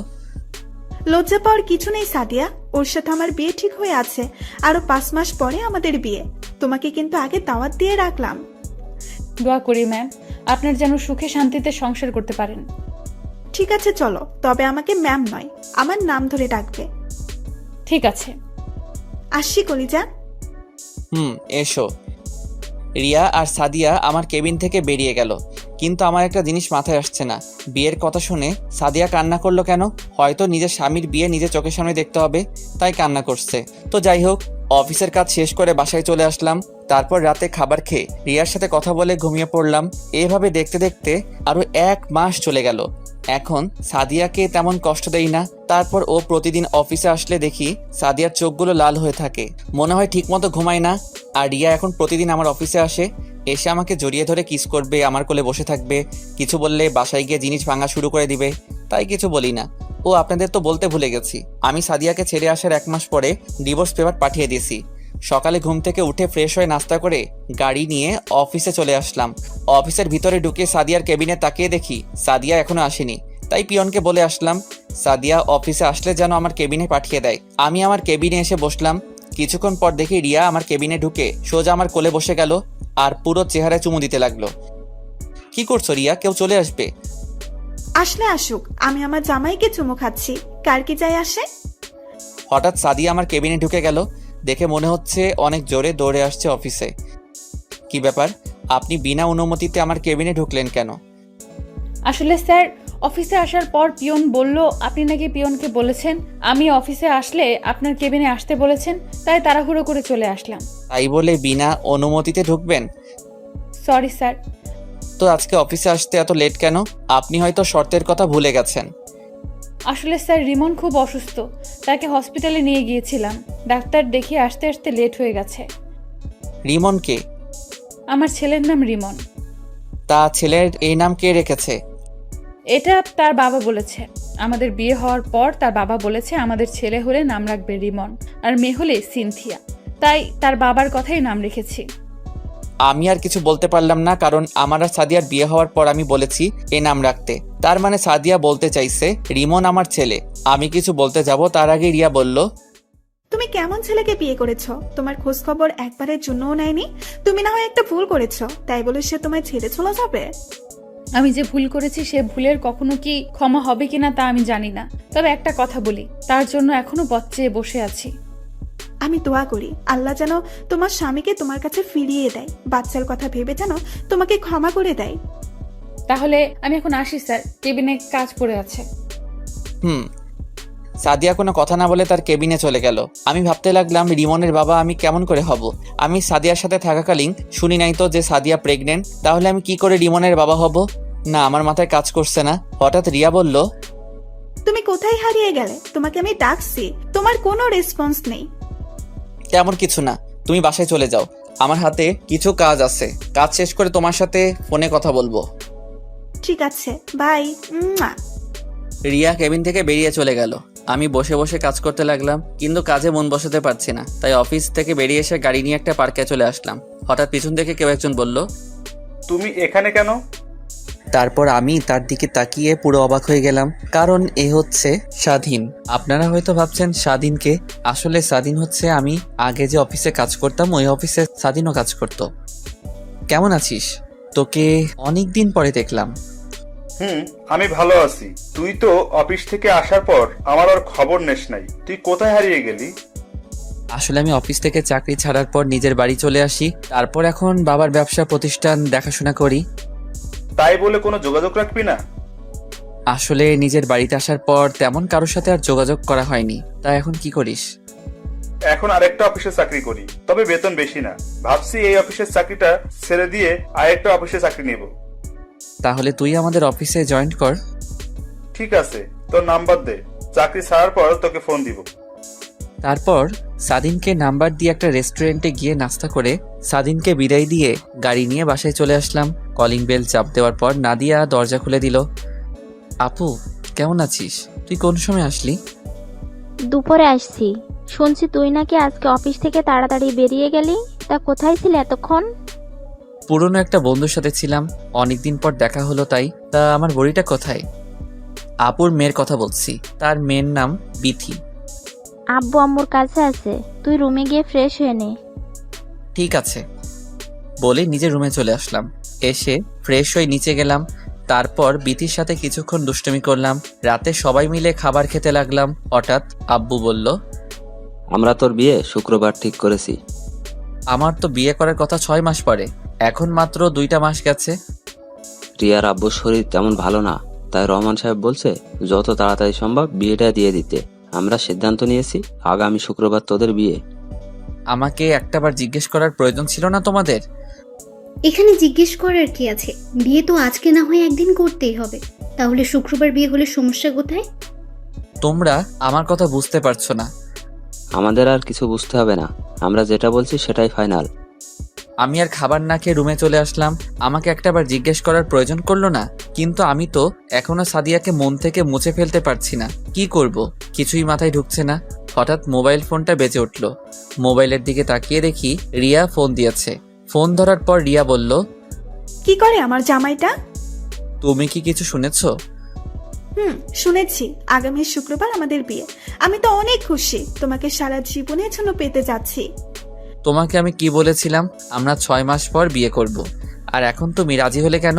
[SPEAKER 5] লজ্জা পাওয়ার কিছু নেই সাদিয়া, ওর সাথে আমার বিয়ে ঠিক হয়ে আছে। আরো 5 মাস পরে আমাদের বিয়ে। তোমাকে কিন্তু আগে দাওয়াত দিয়ে রাখলাম।
[SPEAKER 8] দোয়া করি ম্যাম, আপনার যেন সুখে শান্তিতে সংসার করতে পারেন।
[SPEAKER 5] ঠিক আছে চলো, তবে আমাকে ম্যাম নয়, আমার নাম ধরে ডাকবে।
[SPEAKER 8] ঠিক আছে।
[SPEAKER 5] আসছি কলিজা।
[SPEAKER 1] এসো। রিয়া আর সাদিয়া আমার কেবিন থেকে বেরিয়ে গেল, কিন্তু আমার একটা জিনিস মাথায় আসছে না। বিয়ের কথা শুনে সাদিয়া কান্না করলো কেন? হয়তো নিজের স্বামীর বিয়ে নিজের চোখের সামনে দেখতে হবে, তাই কান্না করছে। তো যাই হোক, অফিসের কাজ শেষ করে বাসায় চলে আসলাম। তারপর রাতে খাবার খেয়ে রিয়ার সাথে কথা বলে ঘুমিয়ে পড়লাম। এভাবে দেখতে দেখতে আরো 1 মাস চলে গেল। এখন সাদিয়াকে তেমন কষ্ট দেই না। তারপর ও প্রতিদিন অফিসে আসলে দেখি সাদিয়ার চোখগুলো লাল হয়ে থাকে, মনে হয় ঠিকমতো ঘুমায় না। আর রিয়া এখন প্রতিদিন আমার অফিসে আসে, এসে আমাকে জড়িয়ে ধরে কিস করবে, আমার কোলে বসে থাকবে। কিছু বললে বাসায় গিয়ে জিনিস ভাঙা শুরু করে দিবে, তাই কিছু বলি না। ও আপনাদের তো বলতে ভুলে গেছি, আমি সাদিয়াকে ছেড়ে আসার 1 মাস পরে ডিভোর্স পেপার পাঠিয়ে দিয়েছি। সকালে ঘুম থেকে উঠে ফ্রেশ হয়ে নাস্তা করে গাড়ি নিয়ে অফিসে চলে আসলাম। অফিসের ভিতরে ঢুকে সাদিয়ার কেবিনে তাকিয়ে দেখি সাদিয়া এখনো আসেনি, তাই পিয়নকে বলে আসলাম সাদিয়া অফিসে আসলে যেন আমার কেবিনে পাঠিয়ে দেয়। আমি আমার কেবিনে এসে বসলাম। কিছুক্ষণ পর দেখি রিয়া আমার কেবিনে ঢুকে সোজা আমার কোলে বসে গেল আর পুরো চেহারায় চুমু দিতে লাগলো। কি করছো রিয়া? কেউ চলে আসবে।
[SPEAKER 5] আসলে আসুক, আমি আমার জামাইকে চুমু খাচ্ছি, কার কি যায় আসে।
[SPEAKER 1] হঠাৎ সাদিয়া আমার কেবিনে ঢুকে গেল, দেখে মনে হচ্ছে অনেক জোরে দৌড়ে আসছে অফিসে। কি ব্যাপার, আপনি বিনা অনুমতিতে আমার কেবিনে ঢুকলেন কেন?
[SPEAKER 8] আসলে স্যার, অফিসে আসার পর পিয়ন বলল আপনি নাকি পিয়নকে বলেছেন আমি অফিসে আসলে আপনার কেবিনে আসতে বলেছেন, তাই তাড়াহুড়ো করে চলে আসলাম।
[SPEAKER 1] তাই বলে বিনা অনুমতিতে ঢুকবেন?
[SPEAKER 8] Sorry sir.
[SPEAKER 1] তো আজকে অফিসে আসতে এত লেট কেন? আপনি হয়তো শর্তের কথা ভুলে গেছেন।
[SPEAKER 8] আসলে স্যার, রিমন খুব অসুস্থ, তাকে হসপিটালে নিয়ে গিয়েছিলাম। ডাক্তার দেখিয়ে আসতে আসতে লেট হয়ে গেছে।
[SPEAKER 1] রিমন কে?
[SPEAKER 8] আমার ছেলের নাম রিমন।
[SPEAKER 1] তা ছেলের এই নাম কে রেখেছে?
[SPEAKER 8] এটা তার বাবা বলেছে। আমাদের বিয়ে হওয়ার পর তার বাবা বলেছে আমাদের ছেলে হলে নাম রাখবে রিমন, আর মেয়ে হলে সিনথিয়া, তাই তার বাবার কথাই নাম রেখেছি।
[SPEAKER 1] আমি আর কিছু বলতে পারলাম না, কারণ আমার আর সাদিয়ার বিয়ে হওয়ার পর আমি বলেছি এ নাম রাখতে। তার মানে সাদিয়া বলতে চাইছে রিমন আমার ছেলে। আমি কিছু বলতে যাব তার আগে রিয়া বলল,
[SPEAKER 5] তুমি কেমন ছেলেকে বিয়ে করেছো? তোমার খোঁজ খবর একবারের জন্যও নেয়নি। তুমি না হয় একটা ভুল করেছো, তাই বলে সে তোমায় ছেড়ে চলে যাবে?
[SPEAKER 8] আমি যে ভুল করেছি সে ভুলের কখনো কি ক্ষমা হবে কিনা তা আমি জানি না, তবে একটা কথা বলি, তার জন্য এখনো পথ চেয়ে বসে আছি।
[SPEAKER 5] আমি দোয়া করি আল্লাহ যেন তোমার স্বামীকে তোমার কাছে ফিরিয়ে দেয়, বাচ্চার কথা ভেবে যেন তোমাকে ক্ষমা করে দেয়।
[SPEAKER 8] তাহলে আমি এখন আসি স্যার, কেবিনে কাজ পড়ে আছে।
[SPEAKER 1] সাদিয়া কোনো কথা না বলে তার কেবিনে চলে গেল। আমি ভাবতে লাগলাম রিমনের বাবা আমি কেমন করে হব? আমি সাদিয়ার সাথে থাকাকালীন শুনি নাই তো যে সাদিয়া প্রেগনেন্ট, তাহলে আমি কি করে রিমনের বাবা হব? না, আমার মাথায় কাজ করছে না। হঠাৎ রিয়া বলল,
[SPEAKER 5] তুমি কোথায় হারিয়ে গেলে? তোমাকে আমি ডাকছি, তোমার কোনো রেসপন্স নেই।
[SPEAKER 1] তেমন কিছু না, তুমি বাসায় চলে যাও। আমার হাতে কিছু কাজ আছে, কাজ শেষ করে তোমার সাথে ফোনে কথা বলবো।
[SPEAKER 5] ঠিক আছে, বাই।
[SPEAKER 1] রিয়া কেবিন থেকে বেরিয়ে চলে গেল। আমি বসে বসে কাজ করতে লাগলাম, কিন্তু কাজে মন বসাতে পারছি না। তাই অফিস থেকে বেরিয়ে এসে গাড়ি নিয়ে একটা পার্কে চলে আসলাম। হঠাৎ পিছন থেকে কেউ একজন বলল,
[SPEAKER 4] তুমি এখানে কেন?
[SPEAKER 1] তারপর আমি তার দিকে তাকিয়ে পুরো অবাক হয়ে গেলাম, কারণ এ হচ্ছে স্বাধীন। আপনারা হয়তো ভাবছেন স্বাধীনকে, আসলে স্বাধীন হচ্ছে আমি আগে যে অফিসে কাজ করতাম ওই অফিসে স্বাধীনও কাজ করত। কেমন আছিস? তোকে অনেক দিন পরে দেখলাম।
[SPEAKER 9] আমি ভালো আছি। তুই তো অফিস থেকে আসার পর আমার আর খবর নেস নাই। তুই কোথায় হারিয়ে গেলি?
[SPEAKER 1] আসলে আমি অফিস থেকে চাকরি ছাড়ার পর নিজের বাড়ি চলে আসি, তারপর এখন বাবার ব্যবসা প্রতিষ্ঠান দেখাশোনা করি।
[SPEAKER 9] তাই বলে কোনো যোগাযোগ রাখবি না?
[SPEAKER 1] আসলে নিজের বাড়িতে আসার পর তেমন কারোর সাথে আর যোগাযোগ করা হয়নি। তাই এখন কি করিস?
[SPEAKER 9] এখন আরেকটা অফিসে চাকরি করি, তবে বেতন বেশি না। ভাবছি এই অফিসের চাকরিটা ছেড়ে দিয়ে আরেকটা অফিসে চাকরি নেব।
[SPEAKER 1] তাহলে তুই আমাদের অফিসে জয়েন কর।
[SPEAKER 9] ঠিক আছে, তোর নাম্বার দে, চাকরি ছাড়ার পর তোকে ফোন দিব।
[SPEAKER 1] তারপর সাদিনকে নাম্বার দিয়ে একটা রেস্টুরেন্টে গিয়ে নাস্তা করে সাদিনকে বিদায় দিয়ে গাড়ি নিয়ে বাসায় চলে আসলাম। কলিং বেল চাপ দেওয়ার পর নাদিয়া দরজা খুলে দিল। আপু, কেমন আছিস? তুই কোন সময় আসলি?
[SPEAKER 10] দুপুরে আসছি। শুনছি তুই নাকি আজকে অফিস থেকে তাড়াতাড়ি বেরিয়ে গেলি। তা কোথায় ছিলে এতক্ষণ?
[SPEAKER 1] পুরনো একটা বন্ধুর সাথে ছিলাম, অনেকদিন পর দেখা হলো তাই। তা আমার বড়িটা কোথায়? আপুর মেয়ের কথা বলছি, তার মেয়ের নাম বিথি।
[SPEAKER 10] আব্বু আম্মুর কাছে আছে, তুই রুমে গিয়ে ফ্রেশ হয়ে নে।
[SPEAKER 1] ঠিক আছে বলে নিজের রুমে চলে আসলাম। এসে ফ্রেশ হয়ে নিচে গেলাম। তারপর বিথির সাথে কিছুক্ষণ দুষ্টুমি করলাম। রাতে সবাই মিলে খাবার খেতে লাগলাম। হঠাৎ আব্বু বলল,
[SPEAKER 11] আমরা তোর বিয়ে শুক্রবার ঠিক করেছি।
[SPEAKER 1] আমার তো বিয়ে করার কথা 6 মাস পরে, এখন মাত্র 2টা মাস গেছে।
[SPEAKER 11] রিয়ার আব্বুর শরীর তেমন ভালো না, তাই রহমান সাহেব বলছে যত তাড়াতাড়ি সম্ভব বিয়েটা দিয়ে দিতে। আমরা সিদ্ধান্ত নিয়েছি আগামী শুক্রবার তোদের বিয়ে।
[SPEAKER 1] আমাকে একটাবার জিজ্ঞেস করার প্রয়োজন ছিল না তোমাদের?
[SPEAKER 6] এখানে জিজ্ঞেস করার কি আছে? বিয়ে তো আজকে না হয় একদিন করতেই হবে। তাহলে শুক্রবার বিয়ে হলে সমস্যা কোথায়?
[SPEAKER 1] তোমরা আমার কথা বুঝতে পারছো না।
[SPEAKER 11] আমাদের আর কিছু বুঝতে হবে না, আমরা যেটা বলছি সেটাই ফাইনাল।
[SPEAKER 1] আমি আর খাবার না খেয়ে রুমে চলে আসলাম। আমাকে একটাবার জিজ্ঞেস করার প্রয়োজন করলো না, কিন্তু আমি তো এখনো সাদিয়াকে মন থেকে মুছে ফেলতে পারছি না। কি করব কিছুই মাথায় ঢুকছে না। হঠাৎ মোবাইল ফোনটা বেজে উঠল। মোবাইলের দিকে তাকিয়ে দেখি রিয়া ফোন দিয়েছে। ফোন ধরার পর রিয়া বলল,
[SPEAKER 5] কি করে আমার জামাইটা?
[SPEAKER 1] তুমি কি কিছু শুনেছো?
[SPEAKER 5] শুনেছি। আগামী শুক্রবার আমাদের বিয়ে। আমি তো অনেক খুশি, তোমাকে সারা জীবনের জন্য পেতে যাচ্ছি।
[SPEAKER 1] তোমাকে আমি কি বলেছিলাম? আমরা 6 মাস পর বিয়ে করব। আর এখন তুমি রাজি হলে কেন?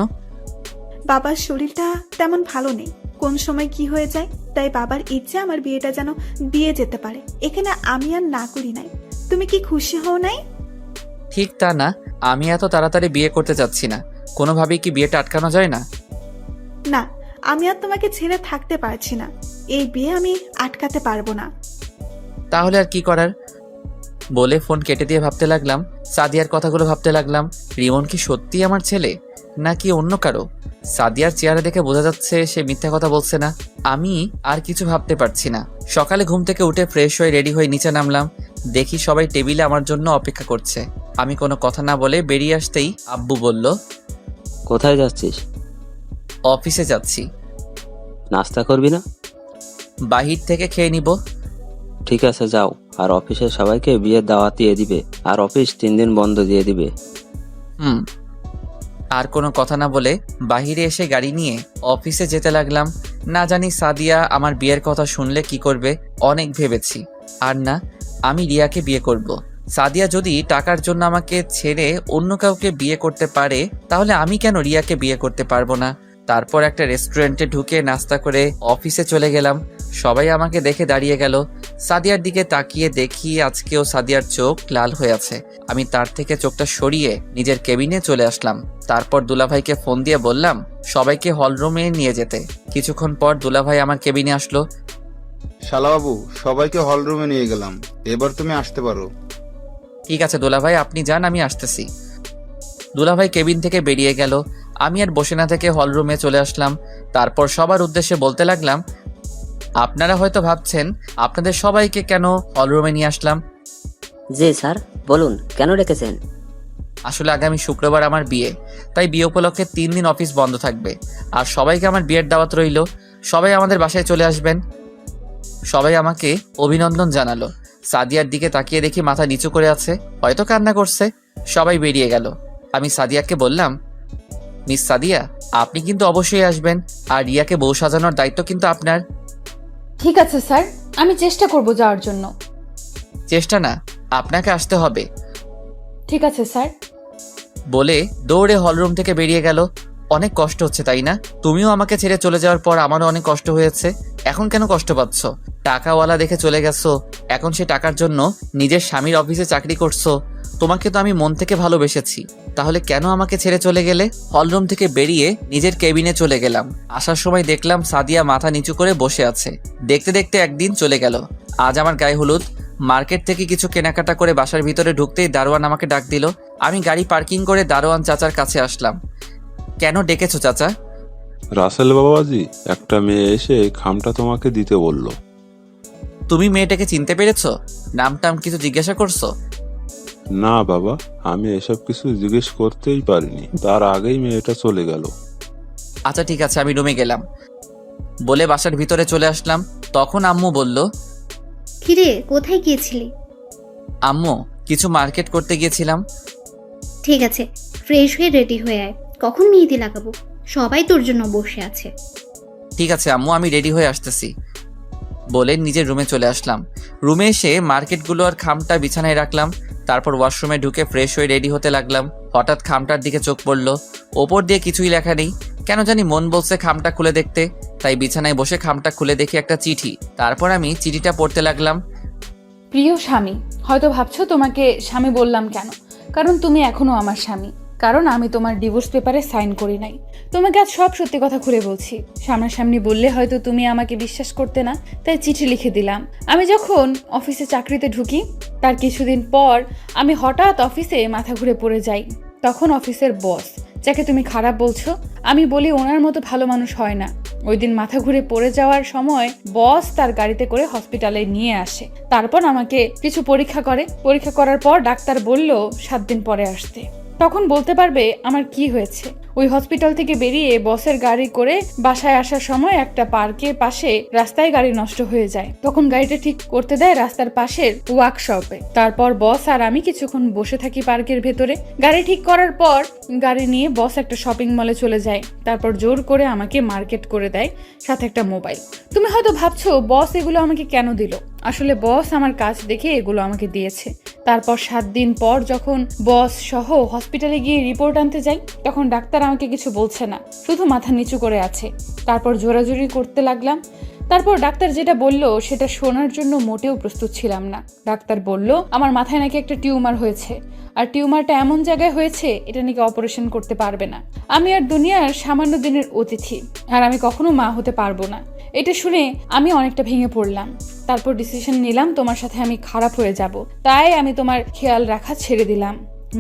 [SPEAKER 5] বাবার শরীরটা তেমন ভালো নেই, কোন সময় কি হয়ে যায়। তাই বাবার ইচ্ছে আমার বিয়েটা যেন দিয়ে যেতে পারে। এখানে আমি আর না করি নাই। তুমি কি খুশি হও নাই?
[SPEAKER 1] ঠিক তা না, আমি এত তাড়াতাড়ি বিয়ে করতে চাচ্ছি না। কোনোভাবেই কি বিয়েটা আটকানো যায় না?
[SPEAKER 5] না, আমি আর তোমাকে ছেড়ে থাকতে পারছি না। এই বিয়ে আমি আটকাতে পারবো না।
[SPEAKER 1] তাহলে আর কি করার? বলে ফোন কেটে দিয়ে ভাবতে লাগলাম, সাদিয়ার কথাগুলো ভাবতে লাগলাম। রিমন কি সত্যি আমার ছেলে নাকি অন্য কারো? সাদিয়ার চেহারা দেখে বোঝা যাচ্ছে সে মিথ্যা কথা বলছে না। আমি আর কিছু ভাবতে পারছি না। সকালে ঘুম থেকে উঠে ফ্রেশ হয়ে রেডি হয়ে নিচে নামলাম। দেখি সবাই টেবিলে আমার জন্য অপেক্ষা করছে। আমি কোনো কথা না বলে বেরিয়ে আসতেই আব্বু বলল,
[SPEAKER 11] কোথায় যাচ্ছিস?
[SPEAKER 1] অফিসে যাচ্ছি।
[SPEAKER 11] নাস্তা করবি না?
[SPEAKER 1] বাহির থেকে খেয়ে নিব।
[SPEAKER 11] ঠিক আছে যাও, আর অফিসের সবাইকে বিয়ের দাওয়াত দিয়ে দিবে, আর অফিস 3 দিন বন্ধ দিয়ে দিবে।
[SPEAKER 1] আর কোনো কথা না বলে বাহিরে এসে গাড়ি নিয়ে অফিসে যেতে লাগলাম। না জানি সাদিয়া আমার বিয়ের কথা শুনলে কি করবে। অনেক ভেবেছি, আর না, আমি রিয়াকে বিয়ে করব। সাদিয়া যদি টাকার জন্য আমাকে ছেড়ে অন্য কাউকে বিয়ে করতে পারে, তাহলে আমি কেন রিয়াকে বিয়ে করতে পারবো না? তারপর একটা রেস্টুরেন্টে ঢুকে নাস্তা করে অফিসে চলে গেলাম। সবাই আমাকে দেখে দাঁড়িয়ে গেল। সাদিয়ার দিকে তাকিয়ে দেখি আজকেও সাদিয়ার চোখ লাল হয়ে আছে। আমি তার থেকে চোখটা সরিয়ে নিজের কেবিনে চলে আসলাম। তারপর দুলাভাইকে ফোন দিয়ে বললাম সবাইকে হলরুমে নিয়ে যেতে। কিছুক্ষণ পর দুলাভাই আমার কেবিনে আসলো।
[SPEAKER 4] শালাবাবু, সবাইকে হলরুমে নিয়ে গেলাম, এবার তুমি আসতে পারো।
[SPEAKER 1] ঠিক আছে দুলাভাই, আপনি যান, আমি আসতেছি। দুলাভাই কেবিন থেকে বেরিয়ে গেল। আমি আর বসে না থেকে হলরুমে চলে আসলাম। তারপর সবার উদ্দেশ্যে বলতে লাগলাম, আপনারা হয়তো ভাবছেন আপনাদের সবাইকে কেন হলরুমে নিয়ে আসলাম।
[SPEAKER 7] জি স্যার, বলুন কেন রেখেছেন?
[SPEAKER 1] আসলে আগামী শুক্রবার আমার বিয়ে, তাই বিয়ে উপলক্ষে 3 দিন অফিস বন্ধ থাকবে। আর সবাইকে আমার বিয়ের দাওয়াত রইল, সবাই আমাদের বাসায় চলে আসবেন। সবাই আমাকে অভিনন্দন জানালো। সাদিয়ার দিকে তাকিয়ে দেখি মাথা নিচু করে আছে, হয়তো কান্না করছে। সবাই বেরিয়ে গেল। আমি সাদিয়াকে বললাম, মিস সাদিয়া, আপনি কিন্তু অবশ্যই আসবেন, আর রিয়াকে বউ সাজানোর দায়িত্ব কিন্তু আপনার।
[SPEAKER 8] ঠিক আছে স্যার, আমি চেষ্টা করব যাওয়ার জন্য।
[SPEAKER 1] চেষ্টা না, আপনাকে আসতে হবে
[SPEAKER 8] ঠিক আছে স্যার।
[SPEAKER 1] বলে দৌড়ে হলরুম থেকে বেরিয়ে গেল। অনেক কষ্ট হচ্ছে তাই না? তুমিও আমাকে ছেড়ে চলে যাওয়ার পর আমারও অনেক কষ্ট হয়েছে। এখন কেন কষ্ট পাচ্ছ? টাকাওয়ালা দেখে চলে গেছো, এখন সে টাকার জন্য নিজের স্বামীর অফিসে চাকরি করছো। তোমাকে তো আমি মন থেকে ভালোবেসেছি, তাহলে কেন আমাকে ছেড়ে চলে গেলে? হলরুম থেকে বেরিয়ে নিজের কেবিনে চলে গেলাম। আসার সময় দেখলাম সাদিয়া মাথা নিচু করে বসে আছে। দেখতে দেখতে একদিন চলে গেল। আজ আমার গায়ে হলুদ। মার্কেট থেকে কিছু কেনাকাটা করে বাসার ভিতরে ঢুকতেই দারোয়ান আমাকে ডাক দিল। আমি গাড়ি পার্কিং করে দারোয়ান চাচার কাছে আসলাম। কেন ডেকেছো চাচা?
[SPEAKER 3] রাসেল বাবাজি, একটা মেয়ে এসে খামটা তোমাকে দিতে বলল।
[SPEAKER 1] তুমি মেয়েটাকে চিনতে পেরেছো? নাম টাম কিছু জিজ্ঞাসা করছো?
[SPEAKER 3] না বাবা, আমি এসব কিছু জিজ্ঞেস করতেই পারিনি, তার আগেই মেয়েটা চলে গেল।
[SPEAKER 1] আচ্ছা ঠিক আছে, আমি রুমে গেলাম বলে বাসার ভিতরে চলে আসলাম। তখন আম্মু বলল,
[SPEAKER 6] কিরে, কোথায় গিয়েছিলি?
[SPEAKER 1] আম্মু, কিছু মার্কেট করতে গিয়েছিলাম।
[SPEAKER 6] ঠিক আছে, ফ্রেশ হয়ে রেডি হয়ে আয়, কখন মেহেদি লাগাবো? সবাই তোর জন্য বসে আছে।
[SPEAKER 1] ঠিক আছে আম্মু, আমি রেডি হয়ে আসতেছি বলে নিজের রুমে চলে আসলাম। রুমে এসে মার্কেটগুলো আর খামটা বিছানায় রাখলাম। তারপর ওয়াশরুমে ঢুকে ফ্রেশ হয়ে রেডি হতে লাগলাম। হঠাৎ খামটার দিকে চোখ পড়ল। ওপর দিয়ে কিছুই লেখা নেই, কেন জানি মন বলছে খামটা খুলে দেখতে। তাই বিছানায় বসে খামটা খুলে দেখি একটা চিঠি। তারপর আমি চিঠিটা পড়তে লাগলাম।
[SPEAKER 8] প্রিয় স্বামী, হয়তো ভাবছো তোমাকে স্বামী বললাম কেন, কারণ তুমি এখনো আমার স্বামী, কারণ আমি তোমার ডিভোর্স পেপারে সাইন করি নাই। তোমাকে আজ সব সত্যি কথা খুলে বলছি। সামনাসামনি বললে হয়তো তুমি আমাকে বিশ্বাস করতে না, তাই চিঠি লিখে দিলাম। আমি যখন অফিসে চাকরিতে ঢুকি তার কিছুদিন পর আমি হঠাৎ অফিসে মাথা ঘুরে পড়ে যাই। তখন অফিসের বস, যাকে তুমি খারাপ বলছো, আমি বলি ওনার মতো ভালো মানুষ হয় না। ওই দিন মাথা ঘুরে পড়ে যাওয়ার সময় বস তার গাড়িতে করে হসপিটালে নিয়ে আসে। তারপর আমাকে কিছু পরীক্ষা করে। পরীক্ষা করার পর ডাক্তার বলল 7 দিন পরে আসতে। তখন বলতে পারবে আমার কি হয়েছে। ওই হসপিটাল থেকে বেরিয়ে বসের গাড়ি করে বাসায় আসার সময় একটা পার্কের পাশে রাস্তায় গাড়ি নষ্ট হয়ে যায়। তখন গাড়িটা ঠিক করতে দেয় রাস্তার পাশের ওয়ার্কশপে। তারপর বস আর আমি কিছুক্ষণ বসে থাকি পার্কের ভেতরে। গাড়ি ঠিক করার পর গাড়ি নিয়ে বস একটা শপিং মলে চলে যায়। তারপর জোর করে আমাকে মার্কেট করে দেয়, সাথে একটা মোবাইল। তুমি হয়তো ভাবছো বস এগুলো আমাকে কেন দিল। আসলে বস আমার কাজ দেখে এগুলো আমাকে দিয়েছে। তারপর 7 দিন পর যখন বস সহ হসপিটালে গিয়ে রিপোর্ট আনতে যাই, তখন ডাক্তার আমাকে কিছু বলছে না, শুধু মাথা নিচু করে আছে। তারপর জোরাজোরি করতে লাগলাম। তারপর ডাক্তার যেটা বলল সেটা শোনার জন্য মোটেও প্রস্তুত ছিলাম না। ডাক্তার বলল আমার মাথায় নাকি একটা টিউমার হয়েছে, আর টিউমারটা এমন জায়গায় হয়েছে এটা নাকি অপারেশন করতে পারবে না। আমি আর দুনিয়ার সামান্য দিনের অতিথি, আর আমি কখনো মা হতে পারবো না। এটা শুনে আমি অনেকটা ভেঙে পড়লাম। তারপর ডিসিশন নিলাম তোমার সাথে আমি খারাপ হয়ে যাব, তাই আমি তোমার খেয়াল রাখা ছেড়ে দিলাম।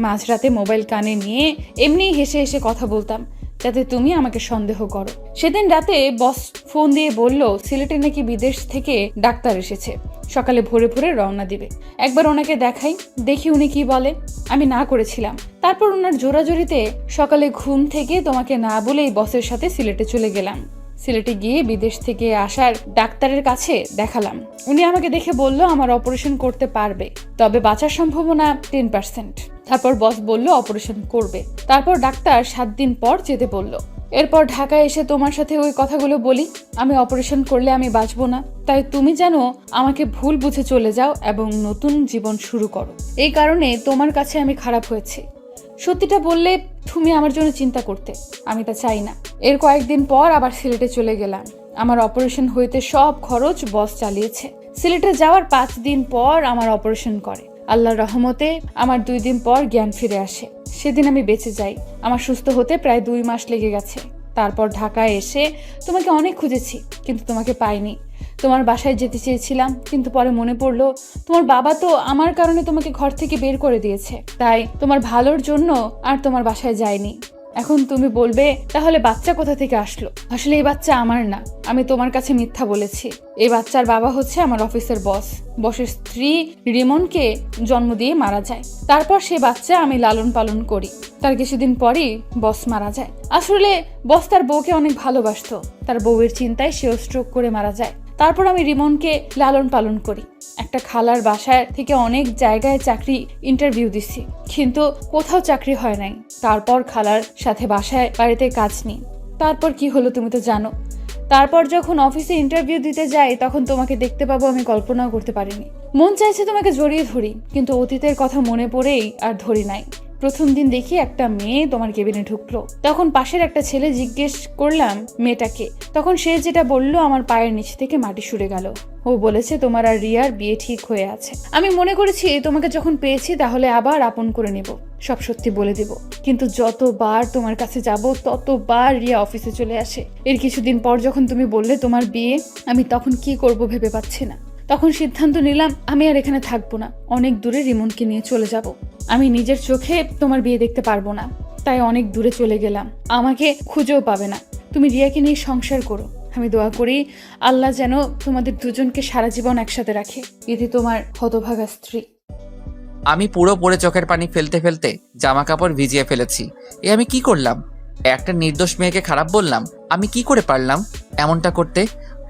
[SPEAKER 8] মাঝরাতে মোবাইল কানে নিয়ে এমনি হেসে হেসে কথা বলতাম, যাতে তুমি আমাকে সন্দেহ করো। সেদিন রাতে বস ফোন দিয়ে বলল সিলেটে নাকি বিদেশ থেকে ডাক্তার এসেছে, সকালে ভোরে ভোরে রওনা দিবে। একবার ওনাকে দেখাই, দেখি উনি কি বলে। আমি না করেছিলাম। তারপর ওনার জোরাজোরিতে সকালে ঘুম থেকে তোমাকে না বলেই বসের সাথে সিলেটে চলে গেলাম। সিলেটে গিয়ে বিদেশ থেকে আসার ডাক্তারের কাছে দেখালাম। উনি আমাকে দেখে বলল আমার অপারেশন করতে পারবে, তবে বাঁচার সম্ভাবনা 10%। তারপর বস বলল অপারেশন করবে। তারপর ডাক্তার 7 দিন পর যেতে বলল। এরপর ঢাকায় এসে তোমার সাথে ওই কথাগুলো বলি, আমি অপারেশন করলে আমি বাঁচবো না, তাই তুমি যেন আমাকে ভুল বুঝে চলে যাও এবং নতুন জীবন শুরু করো। এই কারণে তোমার কাছে আমি খারাপ হয়েছি। সত্যিটা বললে তুমি আমার জন্য চিন্তা করতে, আমি তা চাই না। এর কয়েকদিন পর আবার সিলেটে চলে গেলাম। আমার অপারেশন হইতে সব খরচ বস চালিয়েছে। সিলেটে যাওয়ার 5 দিন পর আমার অপারেশন করে। আল্লাহর রহমতে আমার 2 দিন পর জ্ঞান ফিরে আসে। সেদিন আমি বেঁচে যাই। আমার সুস্থ হতে প্রায় 2 মাস লেগে গেছে। তারপর ঢাকায় এসে তোমাকে অনেক খুঁজেছি, কিন্তু তোমাকে পাইনি। তোমার বাসায় যেতে চেয়েছিলাম, কিন্তু পরে মনে পড়লো তোমার বাবা তো আমার কারণে তোমাকে ঘর থেকে বের করে দিয়েছে, তাই তোমার ভালোর জন্য আর তোমার বাসায় যায়নি। এখন তুমি বলবে তাহলে বাচ্চা কোথা থেকে আসলো? আসলে এই বাচ্চা আমার না, আমি তোমার কাছে মিথ্যা বলেছি। এই বাচ্চার বাবা হচ্ছে আমার অফিসের বস। বসের স্ত্রী রিমনকে জন্ম দিয়ে মারা যায়। তারপর সে বাচ্চা আমি লালন পালন করি। তার কিছুদিন পরই বস মারা যায়। আসলে বস তার বউকে অনেক ভালোবাসতো। তার বউয়ের চিন্তায় সেও স্ট্রোক করে মারা যায়। তারপর আমি রিমনকে লালন পালন করি। একটা খালার বাসায় থেকে অনেক জায়গায় চাকরি ইন্টারভিউ দিছি, কিন্তু কোথাও চাকরি হয় নাই। তারপর খালার সাথে বাসায় বাড়িতে কাজ নিই। তারপর কি হলো তুমি তো জানো। তারপর যখন অফিসে ইন্টারভিউ দিতে যাই তখন তোমাকে দেখতে পাবো আমি কল্পনাও করতে পারিনি। মন চাইছে তোমাকে জড়িয়ে ধরি, কিন্তু অতীতের কথা মনে পড়েই আর ধরি নাই। প্রথম দিন দেখি একটা মেয়ে তোমার কেবিনে ঢুকলো। তখন পাশের একটা ছেলে জিজ্ঞেস করলাম মেয়েটাকে। তখন সে যেটা বললো আমার পায়ের নিচ থেকে মাটি সরে গেল। ও বলেছে তোমার আর রিয়ার বিয়ে ঠিক হয়ে আছে। আমি মনে করেছি তোমাকে যখন পেয়েছি তাহলে আবার আপন করে নেব, সব সত্যি বলে দিব। কিন্তু যতবার তোমার কাছে যাব ততবার রিয়া অফিসে চলে আসে। এর কিছুদিন পর যখন তুমি বললে তোমার বিয়ে, আমি তখন কি করব ভেবে পাচ্ছি না। তখন সিদ্ধান্ত নিলাম আমি আর এখানে থাকবো না, অনেক দূরে রিমনকে নিয়ে চলে যাব। আমি নিজের চোখে তোমার বিয়ে দেখতে পারবো না, তাই অনেক দূরে চলে গেলাম। আমাকে খুঁজেও পাবে না। তুমি রিয়াকে নিয়ে সংসার করো। আমি দোয়া করি আল্লাহ যেন তোমাদের দুজনকে সারা জীবন একসাথে রাখে। এতে তোমার হতভাগা স্ত্রী।
[SPEAKER 1] আমি পুরো পড়ে চোখের পানি ফেলতে ফেলতে জামা কাপড় ভিজিয়ে ফেলেছি। আমি কি করলাম? একটা নির্দোষ মেয়েকে খারাপ বললাম? আমি কি করে পারলাম এমনটা করতে?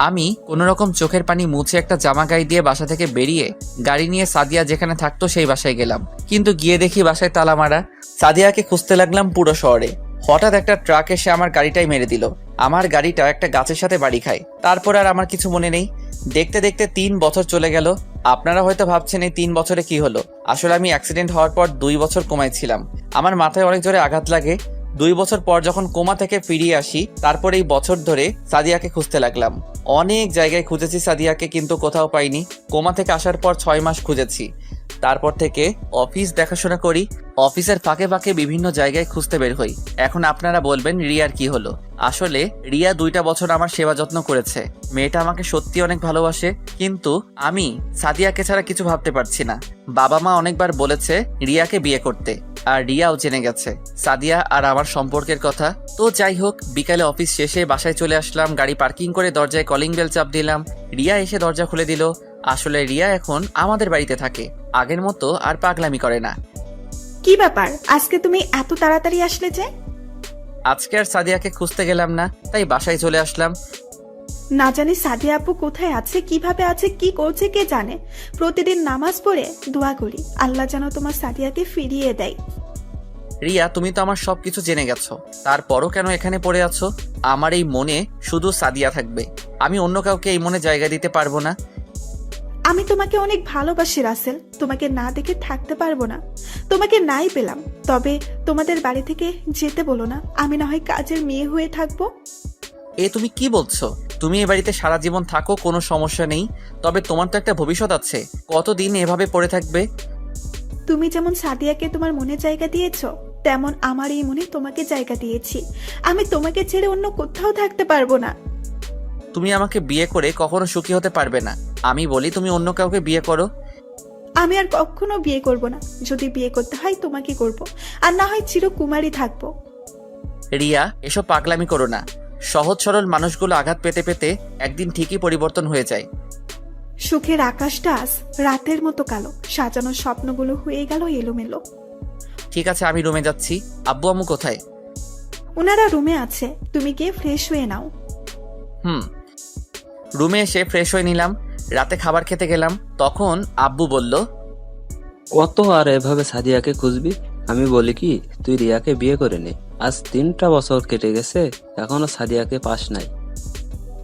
[SPEAKER 1] আমি কোনোরকম চোখের পানি মুছে একটা জামা গায়ে দিয়ে বাসা থেকে বেরিয়ে গাড়ি নিয়ে সাদিয়া যেখানে থাকতো সেই বাসায় গেলাম। কিন্তু গিয়ে দেখি বাসায় তালা মারা। সাদিয়াকে খুঁজতে লাগলাম পুরো শহরে। হঠাৎ একটা ট্রাক এসে আমার গাড়িটাই মেরে দিল। আমার গাড়িটা একটা গাছের সাথে বাড়ি খায়। তারপর আর আমার কিছু মনে নেই। দেখতে দেখতে 3 বছর চলে গেল। আপনারা হয়তো ভাবছেন এই 3 বছরে কি হলো। আসলে আমি অ্যাক্সিডেন্ট হওয়ার পর 2 বছর কোমায় ছিলাম। আমার মাথায় অনেক জোরে আঘাত লাগে। 2 বছর পর যখন কোমা থেকে ফিরিয়ে আসি, তারপর এই বছর ধরে সাদিয়াকে খুঁজতে লাগলাম। অনেক জায়গায় খুঁজেছি সাদিয়াকে, কিন্তু কোথাও পাইনি। কোমা থেকে আসার পর 6 মাস খুঁজেছি। তারপর থেকে অফিস দেখাশোনা করি, অফিসের ফাঁকে ফাঁকে বিভিন্ন জায়গায় খুঁজতে বের হই। এখন আপনারা বলবেন রিয়ার কি হলো? আসলে রিয়া 2টা বছর আমার সেবা যত্ন করেছে। মেয়েটা আমাকে সত্যি অনেক ভালোবাসে, কিন্তু আমি সাদিয়াকে ছাড়া কিছু ভাবতে পারছি না। বাবা মা অনেকবার বলেছে রিয়াকে বিয়ে করতে, আর রিয়াও জেনে গেছে সাদিয়া আর আমার সম্পর্কের কথা। তো যাই হোক, বিকালে অফিস শেষে বাসায় চলে আসলাম। গাড়ি পার্কিং করে দরজায় কলিং বেল চাপ দিলাম। রিয়া এসে দরজা খুলে দিল। আসলে রিয়া এখন আমাদের বাড়িতে থাকে, আগের মতো আর পাগলামি করে না।
[SPEAKER 5] কি ব্যাপার, আজকে তুমি এত তাড়াতাড়ি আসলে যে?
[SPEAKER 1] আজকে আর সাদিয়াকে খুঁজতে গেলাম না, তাই বাসায় চলে আসলাম।
[SPEAKER 5] না জানি সাদিয়া আপু কোথায় আছে, কিভাবে আছে, কি করছে কে জানে। প্রতিদিন নামাজ পড়ে দোয়া করি আল্লাহ যেন তোমার সাদিয়াকে ফিরিয়ে দেয়।
[SPEAKER 1] রিয়া, তুমি তো আমার সবকিছু জেনে গেছো, তারপরও কেন এখানে পড়ে আছো? আমার এই মনে শুধু সাদিয়া থাকবে। আমি অন্য কাউকে এই মনে জায়গা দিতে পারবো না।
[SPEAKER 5] আমি তোমাকে অনেক ভালোবাসি রাসেল, তোমাকে না দেখে থাকতে পারবো না। তোমাকে নাই পেলাম, তবে তোমাদের বাড়ি থেকে যেতে বলো না, আমি না হয় কাজের মেয়ে হয়ে থাকবো।
[SPEAKER 1] এ তুমি কি বলছো? তুমি এ বাড়িতে সারা জীবন থাকো, কোনো সমস্যা নেই, তবে তোমার তো একটা ভবিষ্যৎ আছে। কতদিন এভাবে পড়ে থাকবে?
[SPEAKER 5] তুমি যেমন সাদিয়াকে তোমার মনে জায়গা দিয়েছো, তেমন আমার এই মনে তোমাকে জায়গা দিয়েছি। আমি তোমাকে ছেড়ে অন্য কোথাও থাকতে পারবো না।
[SPEAKER 1] তুমি আমাকে বিয়ে করে কখনো সুখী হতে পারবে না। আমি বলি তুমি অন্য কাউকে বিয়ে করো।
[SPEAKER 5] আমি আর কখনো বিয়ে করব না। যদি বিয়ে করতে হয় তোমাকে করব, আর না হয় চিরকুমারী থাকবো।
[SPEAKER 1] রিয়া, এসব পাগলামি করো না। সহজ সরল মানুষগুলো আঘাত পেতে পেতে একদিন ঠিকই পরিবর্তন হয়ে যায়।
[SPEAKER 5] সুখের আকাশটা আজ রাতের মতো কালো, সাজানো স্বপ্নগুলো হয়ে গেল এলোমেলো।
[SPEAKER 1] ঠিক আছে, আমি রুমে যাচ্ছি। আব্বু আম্মু কোথায়?
[SPEAKER 5] ওনারা রুমে আছে, তুমি গিয়ে ফ্রেশ হয়ে নাও।
[SPEAKER 1] রুমে এসে ফ্রেশ হয়ে নিলাম। রাতে খাবার খেতে গেলাম, তখন আব্বু বলল,
[SPEAKER 11] কত আর এভাবে সাদিয়াকে খুঁজবি? আমি বলি কি, তুই রিয়াকে বিয়ে করে নে। আজ 3টা বছর কেটে গেছে, এখনো সাদিয়াকে পাস নাই।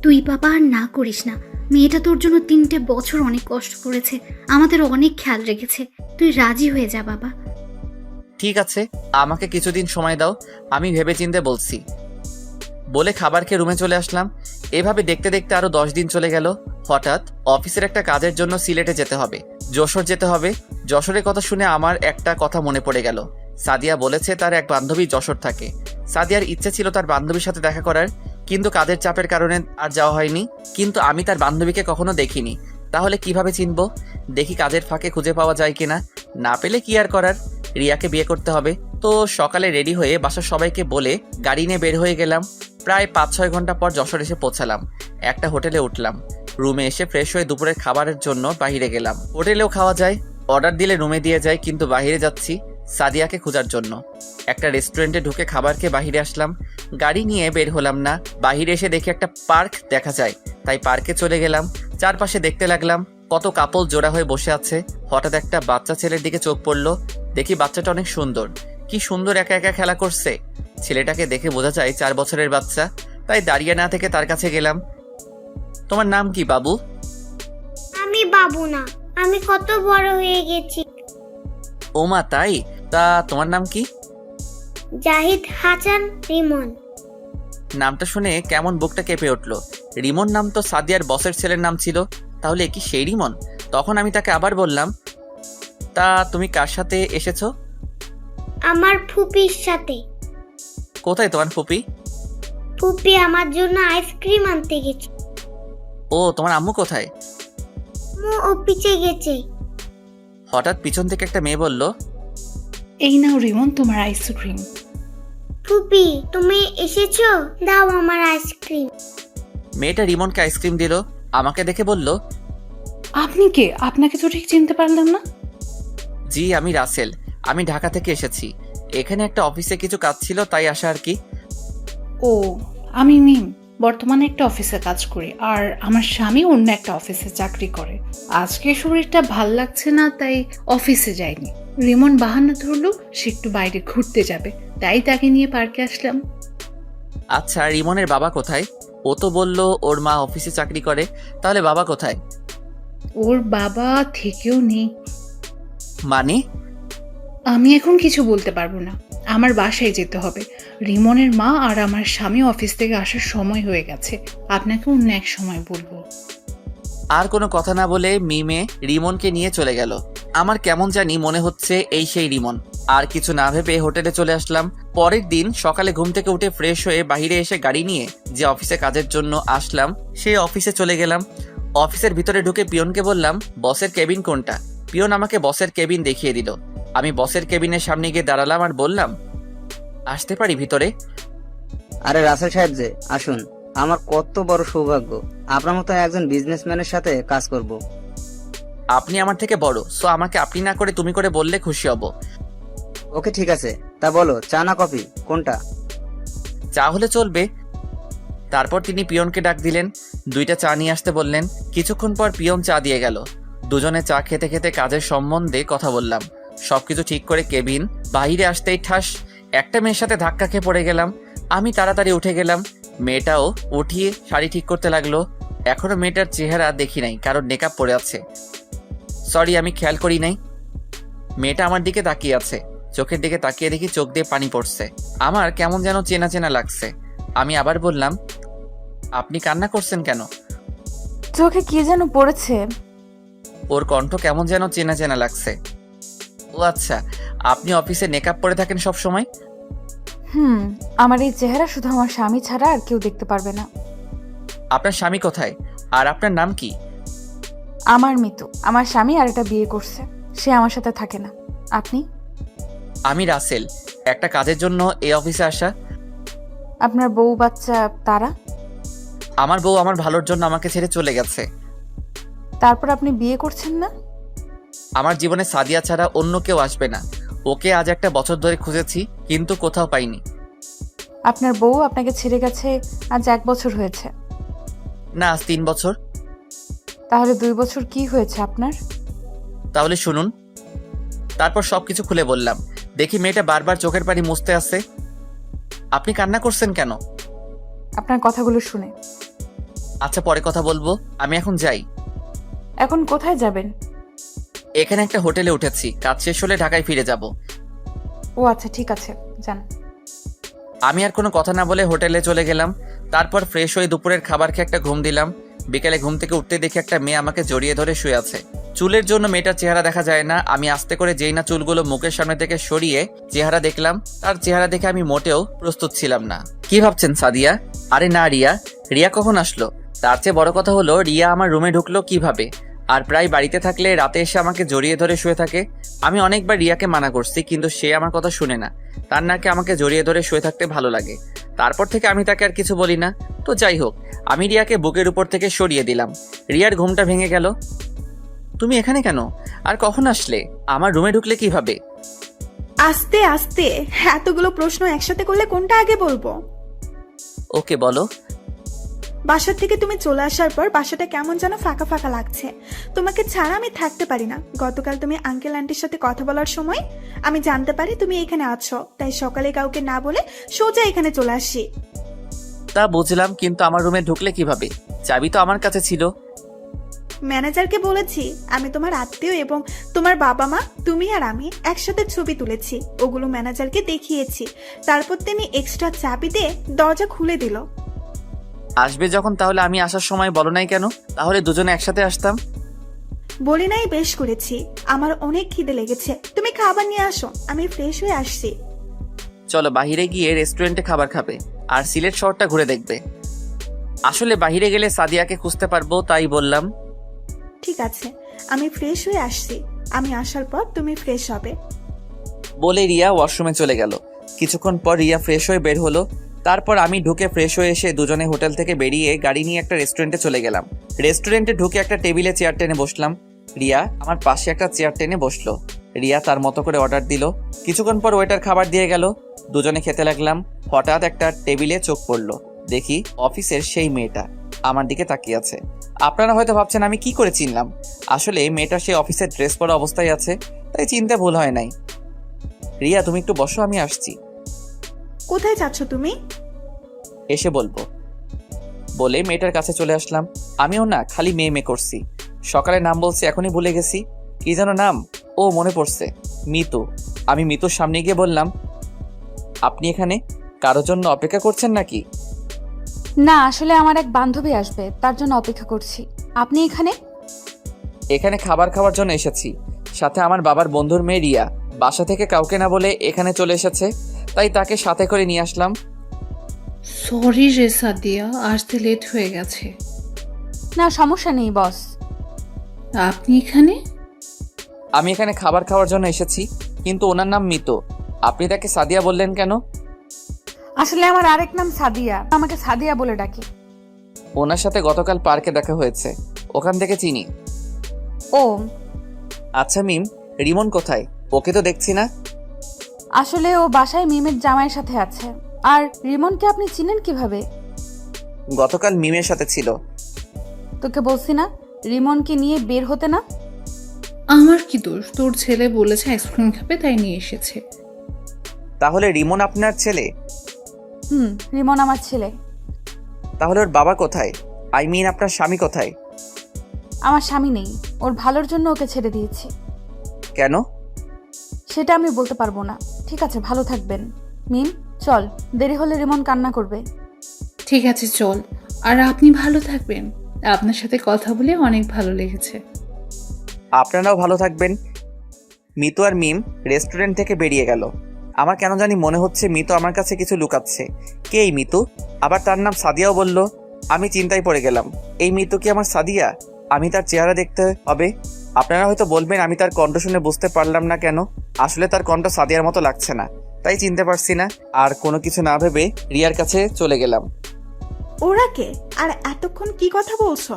[SPEAKER 6] তুই বাবা আর না করিস না। মেয়েটা তোর জন্য 3টে বছর অনেক কষ্ট করেছে, আমাদের অনেক খেয়াল রেখেছে। তুই রাজি হয়ে যা বাবা।
[SPEAKER 1] ঠিক আছে, আমাকে কিছুদিন সময় দাও, আমি ভেবেচিন্তে বলছি। বলে খাবার খেয়ে রুমে চলে আসলাম। এভাবে দেখতে দেখতে আরো 10 দিন চলে গেল। হঠাৎ অফিসের একটা কাজের জন্য সিলেটে যেতে হবে, যশোর যেতে হবে। যশোরের কথা শুনে আমার একটা কথা মনে পড়ে গেল। সাদিয়া বলেছে তার এক বান্ধবী যশোর থাকে। সাদিয়ার ইচ্ছে ছিল তার বান্ধবীর সাথে দেখা করার, কিন্তু কাজের চাপের কারণে আর যাওয়া হয়নি। কিন্তু আমি তার বান্ধবীকে কখনো দেখিনি, তাহলে কিভাবে চিনবো? দেখি কাজের ফাঁকে খুঁজে পাওয়া যায় কিনা। না পেলে কি আর করার, রিয়াকে বিয়ে করতে হবে। তো সকালে রেডি হয়ে বাসার সবাইকে বলে গাড়ি নিয়ে বের হয়ে গেলাম। প্রায় 5-6 ঘন্টা পর যশোর এসে পৌঁছালাম। একটা হোটেলে উঠলাম। রুমে এসে ফ্রেশ হয়ে দুপুরের খাবারের জন্য বাইরে গেলাম। হোটেলেও খাওয়া যায়, অর্ডার দিলে রুমে দিয়ে যায়, কিন্তু বাইরে যাচ্ছি সাদিয়াকে খোঁজার জন্য। একটা রেস্টুরেন্টে ঢুকে খাবার খেয়ে বাইরে আসলাম। গাড়ি নিয়ে বের হলাম না। বাইরে এসে দেখি একটা পার্ক দেখা যায়, তাই পার্কে চলে গেলাম। চারপাশে দেখতে লাগলাম কত কাপল জোড়া হয়ে বসে আছে। হঠাৎ একটা বাচ্চা ছেলের দিকে চোখ পড়লো। দেখি বাচ্চাটা অনেক সুন্দর, কি সুন্দর একা একা খেলা করছে। ছেলেটাকে দেখে বোঝা যায় 4 বছরের বাচ্চা, তাই দাঁড়িয়ে না থেকে তার কাছে গেলাম। তোমার নাম কি বাবু?
[SPEAKER 12] আমি বাবু না, আমি কত বড় হয়ে গেছি।
[SPEAKER 1] ওমা তাই? তা তোমার নাম কি?
[SPEAKER 12] জাহিদ হাসান রিমন।
[SPEAKER 1] নামটা শুনে কেমন বুকটা কেঁপে উঠলো। রিমন নাম তো সাদিয়ার বসের ছেলের নাম ছিল, তাহলে কি সেই রিমন? তখন আমি তাকে আবার বললাম, তা তুমি কার সাথে এসেছো?
[SPEAKER 12] আমার ফুপির সাথে।
[SPEAKER 1] কোথায় তোমার ফুপি?
[SPEAKER 12] ফুপি আমার জন্য আইসক্রিম আনতে গেছে।
[SPEAKER 1] ও, তোমার আম্মু কোথায়?
[SPEAKER 12] মু অফিসে গেছে।
[SPEAKER 1] হঠাৎ পিছন থেকে একটা মেয়ে বলল,
[SPEAKER 8] এই নাও রিমন তোমার আইসক্রিম।
[SPEAKER 12] ফুপি তুমি এসেছো, দাও আমার আইসক্রিম।
[SPEAKER 1] মেয়েটা রিমনকে আইসক্রিম দিল। আমাকে দেখে বলল,
[SPEAKER 8] আপনি কে? আপনাকে তো ঠিক চিনতে পারলাম না।
[SPEAKER 1] জি আমি রাসেল, আমি ঢাকা থেকে এসেছি। এখানে একটা অফিসে কিছু কাজ ছিল, তাই আসা আর কি।
[SPEAKER 8] ও, আমি মিম, বর্তমানে একটা অফিসে কাজ করি, আর আমার স্বামী অন্য একটা অফিসে চাকরি করে। আজকে শরীরটা ভাল লাগছে না, তাই অফিসে যাইনি। রিমন বাহানা ধরলো সে একটু বাইরে ঘুরতে যাবে, তাই তাকে নিয়ে পার্কে আসলাম।
[SPEAKER 1] আচ্ছা, রিমনের বাবা কোথায়? ও তো বলল ওর মা অফিসে চাকরি করে, তাহলে বাবা কোথায়?
[SPEAKER 8] ওর বাবা থেকেও নেই।
[SPEAKER 1] মানে?
[SPEAKER 8] আমি এখন কিছু বলতে পারবো না, আমার বাসায় যেতে হবে। রিমনের মা আর আমার স্বামী অফিস থেকে আসার সময় হয়ে গেছে, আপনাকে অন্য এক সময় বলবো।
[SPEAKER 1] আর কোনো কথা না বলে মিমে রিমনকে নিয়ে চলে গেল। আমার কেমন জানি মনে হচ্ছে এই সেই রিমন। আর কিছু না ভেবে হোটেলে চলে আসলাম। পরের দিন সকালে ঘুম থেকে উঠে ফ্রেশ হয়ে বাইরে এসে গাড়ি নিয়ে যে অফিসে কাজের জন্য আসলাম সেই অফিসে চলে গেলাম। অফিসের ভিতরে ঢুকে পিয়নকে বললাম, বসের কেবিন কোনটা? পিয়ন আমাকে বসের কেবিন দেখিয়ে দিল। আমি বসের কেবিনের সামনে গিয়ে দাঁড়ালাম আর বললাম, আসতে পারি ভিতরে?
[SPEAKER 7] আরে রাসেল সাহেব যে, আসুন। আমার কত বড় সৌভাগ্য আপনার মতো একজন বিজনেসম্যানের সাথে কাজ করব।
[SPEAKER 1] আপনি আমার থেকে বড়, সো আমাকে আপনি না করে তুমি করে বললে খুশি হব।
[SPEAKER 7] ওকে ঠিক আছে, তা বলো চা না কফি কোনটা?
[SPEAKER 1] চা হলে চলবে। তারপর তিনি পিয়নকে ডাক দিলেন, 2টা চা নিয়ে আসতে বললেন। কিছুক্ষণ পর পিয়ন চা দিয়ে গেল। দুজনে চা খেতে খেতে কাজের সম্বন্ধে কথা বললাম। সবকিছু ঠিক করে কেবিন বাইরে আসতেই ঠাস একটা মেয়ের সাথে ধাক্কা খেয়ে পড়ে গেলাম। আমি তাড়াতাড়ি উঠে গেলাম। মেয়েটাও উঠিয়ে শাড়ি ঠিক করতে লাগলো। এখনো মেয়েটার চেহারা দেখি নাই, কারণ মেকআপ পরে আছে। সরি, আমি খেয়াল করি নাই। মেয়েটা আমার দিকে তাকিয়ে আছে। চোখের দিকে তাকিয়ে দেখি চোখ দিয়ে পানি পড়ছে। আমার কেমন যেন চেনা চেনা লাগছে। আমি আবার বললাম, আপনি কান্না করছেন কেন?
[SPEAKER 2] চোখে কি যেন পড়েছে।
[SPEAKER 1] ওর কণ্ঠ কেমন যেন চেনা চেনা লাগছে। ও আচ্ছা, আপনি অফিসে মেকআপ পরে থাকেন সব সময়?
[SPEAKER 2] আমার এই চেহারা শুধু আমার স্বামী ছাড়া আর কেউ দেখতে পারবে না।
[SPEAKER 1] আপনার স্বামী কোথায়? আর আপনার নাম কি?
[SPEAKER 2] আমার মিতু। আমার স্বামী আর একটা বিয়ে করছে, সে আমার সাথে থাকে না। আপনি?
[SPEAKER 1] আমি রাসেল, একটা কাজের জন্য এই অফিসে আসা।
[SPEAKER 2] আপনার বউ বাচ্চা তারা?
[SPEAKER 1] আমার বউ আমার ভালোর জন্য আমাকে ছেড়ে চলে গেছে।
[SPEAKER 2] তারপর আপনি বিয়ে করছেন না?
[SPEAKER 1] আমার জীবনে সাদিয়া ছাড়া অন্য কেউ আসবে না। ওকে আজ একটা বছর ধরে খুঁজেছি, কিন্তু কোথাও পাইনি।
[SPEAKER 2] আপনার বউ আপনাকে ছেড়ে গেছে আজ 1 বছর হয়েছে?
[SPEAKER 1] না, আজ 3 বছর।
[SPEAKER 2] তাহলে 2 বছর কি হয়েছে আপনার?
[SPEAKER 1] তাহলে শুনুন। তারপর সবকিছু খুলে বললাম। দেখি মেয়েটা বারবার চোখের পানি মুছতে আসছে। আপনি কান্না করছেন কেন?
[SPEAKER 2] আপনার কথাগুলো শুনে।
[SPEAKER 1] আচ্ছা, পরে কথা বলবো, আমি এখন যাই।
[SPEAKER 2] এখন কোথায় যাবেন?
[SPEAKER 1] এখানে একটা হোটেলে উঠেছি, কাজ শেষ হলে ঢাকায় ফিরে যাব।
[SPEAKER 2] ও আচ্ছা, ঠিক আছে, যান।
[SPEAKER 1] আমি আর কোনো কথা না বলে হোটেলে চলে গেলাম। তারপর ফ্রেশ হয়ে দুপুরের খাবার খেয়ে একটা ঘুম দিলাম। বিকেলে ঘুম থেকে উঠতে দেখি একটা মেয়ে আমাকে জড়িয়ে ধরে শুয়ে আছে। চুলের জন্য মেয়েটার চেহারা দেখা যায় না। আমি আস্তে করে যেই না চুলগুলো মুখের সামনে থেকে সরিয়ে চেহারা দেখলাম, তার চেহারা দেখে আমি মোটেও প্রস্তুত ছিলাম না। কি ভাবছেন সাদিয়া? আরে না, রিয়া। রিয়া কখন আসলো? তার চেয়ে বড় কথা হলো, রিয়া আমার রুমে ঢুকলো কিভাবে? আর প্রায় বাড়িতে থাকলে রাতে এসে আমাকে জড়িয়ে ধরে শুয়ে থাকে। আমি অনেকবার রিয়াকে মানা করছি, কিন্তু সে আমার কথা শুনে না। তার নাকি আমাকে জড়িয়ে ধরে শুয়ে থাকতে ভালো লাগে। তারপর থেকে আমি তাকে আর কিছু বলি না। তো যাই হোক, আমি রিয়াকে বুকের উপর থেকে সরিয়ে দিলাম। রিয়ার ঘুমটা ভেঙে গেল। তুমি এখানে কেন? আর কখন আসলে? আমার রুমে ঢুকলে কিভাবে?
[SPEAKER 5] আস্তে আস্তে, এতগুলো প্রশ্ন একসাথে করলে কোনটা আগে বলবো?
[SPEAKER 1] ওকে বলো।
[SPEAKER 5] বাসার থেকে তুমি চলে আসার পর বাসাটা কেমন যেন ফাঁকা ফাঁকা লাগছে। তোমাকে ছাড়া আমি থাকতে পারি না। গতকাল তুমি আঙ্কেল আন্টির সাথে কথা বলার সময় আমি জানতে পারি তুমি এখানে আছো, তাই সকালে কাউকে না বলে সোজা এখানে চলে আসি।
[SPEAKER 1] তা বুঝলাম, কিন্তু আমার রুমে ঢুকলে কিভাবে? চাবি তো আমার কাছে ছিল।
[SPEAKER 5] ম্যানেজারকে বলেছি আমি তোমার আত্মীয় এবং তোমার বাবা মা, তুমি আর আমি একসাথে ছবি তুলেছি। ওগুলো ম্যানেজারকে দেখিয়েছি। তারপর তিনি এক্সট্রা চাবি দিয়ে দরজা খুলে দিল।
[SPEAKER 1] আসবে যখন, তাহলে আমি আসার সময় বলো নাই কেন? তাহলে দুজনে একসাথে আসতাম।
[SPEAKER 5] বলি নাই বেশ করেছি। আমার অনেক খিদে লেগেছে, তুমি খাবার নিয়ে আসো, আমি ফ্রেশ হয়ে আসছি।
[SPEAKER 1] চলো বাইরে গিয়ে রেস্টুরেন্টে খাবার খাবে আর সিলেট শহরটা ঘুরে দেখবে। আসলে বাইরে গেলে সাদিয়াকে খুঁজতে পারবো, তাই বললাম।
[SPEAKER 5] ঠিক আছে, আমি ফ্রেশ হয়ে আসছি। আমি আসার পর তুমি ফ্রেশ হবে।
[SPEAKER 1] বলে রিয়া ওয়াশরুমে চলে গেল। কিছুক্ষণ পর রিয়া ফ্রেশ হয়ে বের হলো। তারপর আমি ঢুকে ফ্রেশ হয়ে এসে দুজনে হোটেল থেকে বেরিয়ে গাড়ি নিয়ে একটা রেস্টুরেন্টে চলে গেলাম। রেস্টুরেন্টে ঢুকে একটা টেবিলে চেয়ার টেনে বসলাম। রিয়া আমার পাশে একটা চেয়ার টেনে বসলো। রিয়া তার মতো করে অর্ডার দিল। কিছুক্ষণ পর ওয়েটার খাবার দিয়ে গেল। দুজনে খেতে লাগলাম। হঠাৎ একটা টেবিলে চোখ পড়লো। দেখি অফিসের সেই মেয়েটা আমার দিকে তাকিয়ে আছে। আপনারা হয়তো ভাবছেন আমি কি করে চিনলাম। আসলে মেয়েটা সেই অফিসের ড্রেস পরা অবস্থায় আছে, তাই চিনতে ভুল হয় নাই। রিয়া তুমি একটু বসো, আমি আসছি।
[SPEAKER 5] কোথায় যাচ্ছ তুমি?
[SPEAKER 1] এসে বলবো। বলে মেয়েটার কাছে চলে আসলাম। আমিও না খালি মেয়ে করছি। সকালে নাম বলছি, এখনই ভুলে গেছি। কি যেন নাম? ও মনে পড়ছে, মিতু। আমি মিতুর সামনে গিয়ে বললাম, আপনি এখানে কারোর জন্য অপেক্ষা করছেন নাকি?
[SPEAKER 2] না, আসলে আমার এক বান্ধবী আসবে, তার জন্য অপেক্ষা করছি। আপনি এখানে?
[SPEAKER 1] এখানে খাবার খাওয়ার জন্য এসেছি। সাথে আমার বাবার বন্ধুর মেয়ে রিয়া বাসা থেকে কাউকে না বলে এখানে চলে এসেছে, তাই তাকে সাথে করে নিয়ে আসলাম।
[SPEAKER 8] সরি রে সাদিয়া, আসতে লেট হয়ে গেছে।
[SPEAKER 2] না সমস্যা নেই বস।
[SPEAKER 8] আপনি এখানে?
[SPEAKER 1] আমি এখানে খাবার খাওয়ার জন্য এসেছি, কিন্তু ওনার নাম মিতু। আপনি তাকে সাদিয়া বললেন কেন?
[SPEAKER 2] আসলে আমার আরেক নাম সাদিয়া, আমাকে সাদিয়া বলে ডাকে।
[SPEAKER 1] ওনার সাথে গতকাল পার্কে দেখা হয়েছে, ওখান থেকে চিনি।
[SPEAKER 2] ও
[SPEAKER 1] আচ্ছা মিম, রিমন কোথায়? ওকে তো দেখছি না।
[SPEAKER 2] আসলে ও বাসায় মিমের জামাইয়ের সাথে আছে। আর রিমনকে আপনি চিনেন কিভাবে?
[SPEAKER 1] গতকাল মিমের সাথে ছিল।
[SPEAKER 2] তোকে বলছি না রিমনকে নিয়ে বের হতে না।
[SPEAKER 8] আমার কি দোষ? তোর ছেলে বলেছে আইসক্রিম খাবে, তাই নিয়ে এসেছে।
[SPEAKER 1] তাহলে রিমন আপনার ছেলে?
[SPEAKER 2] রিমন আমার ছেলে।
[SPEAKER 1] তাহলে ওর বাবা কোথায়? আই মিন আপনার স্বামী কোথায়?
[SPEAKER 2] আমার স্বামী নেই, ওর ভালোর জন্য ওকে ছেড়ে দিয়েছি।
[SPEAKER 1] কেন?
[SPEAKER 2] সেটা আমি বলতে পারবো না। ঠিক আছে, ভালো থাকবেন। মিম চল, দেরি হলে রিমন কান্না করবে।
[SPEAKER 8] ঠিক আছে চল, আর আপনি ভালো থাকবেন। আপনার সাথে কথা বলে অনেক ভালো লেগেছে।
[SPEAKER 1] আপনারাও ভালো থাকবেন। মিতু আর মিম রেস্টুরেন্ট থেকে বেরিয়ে গেল। আমার কেন জানি মনে হচ্ছে মিতু আমার কাছে কিছু লুকাচ্ছে। কে এই মিতু? আবার তার নাম সাদিয়াও বলল। আমি চিন্তায় পড়ে গেলাম, এই মিতু কি আমার সাদিয়া? আমি তার চেহারা দেখতে হবে। আপনারা হয়তো বলবেন আমি তার কণ্ঠ শুনে বুঝতে পারলাম না কেন। আসলে তার কণ্ঠ সাদিয়ার মতো লাগছে না, তাই চিনতে পারছি না। আর কোনো কিছু না ভেবে রিয়ার কাছে চলে গেলাম।
[SPEAKER 5] ওরা কে? আর এতক্ষণ কি কথা বলছো?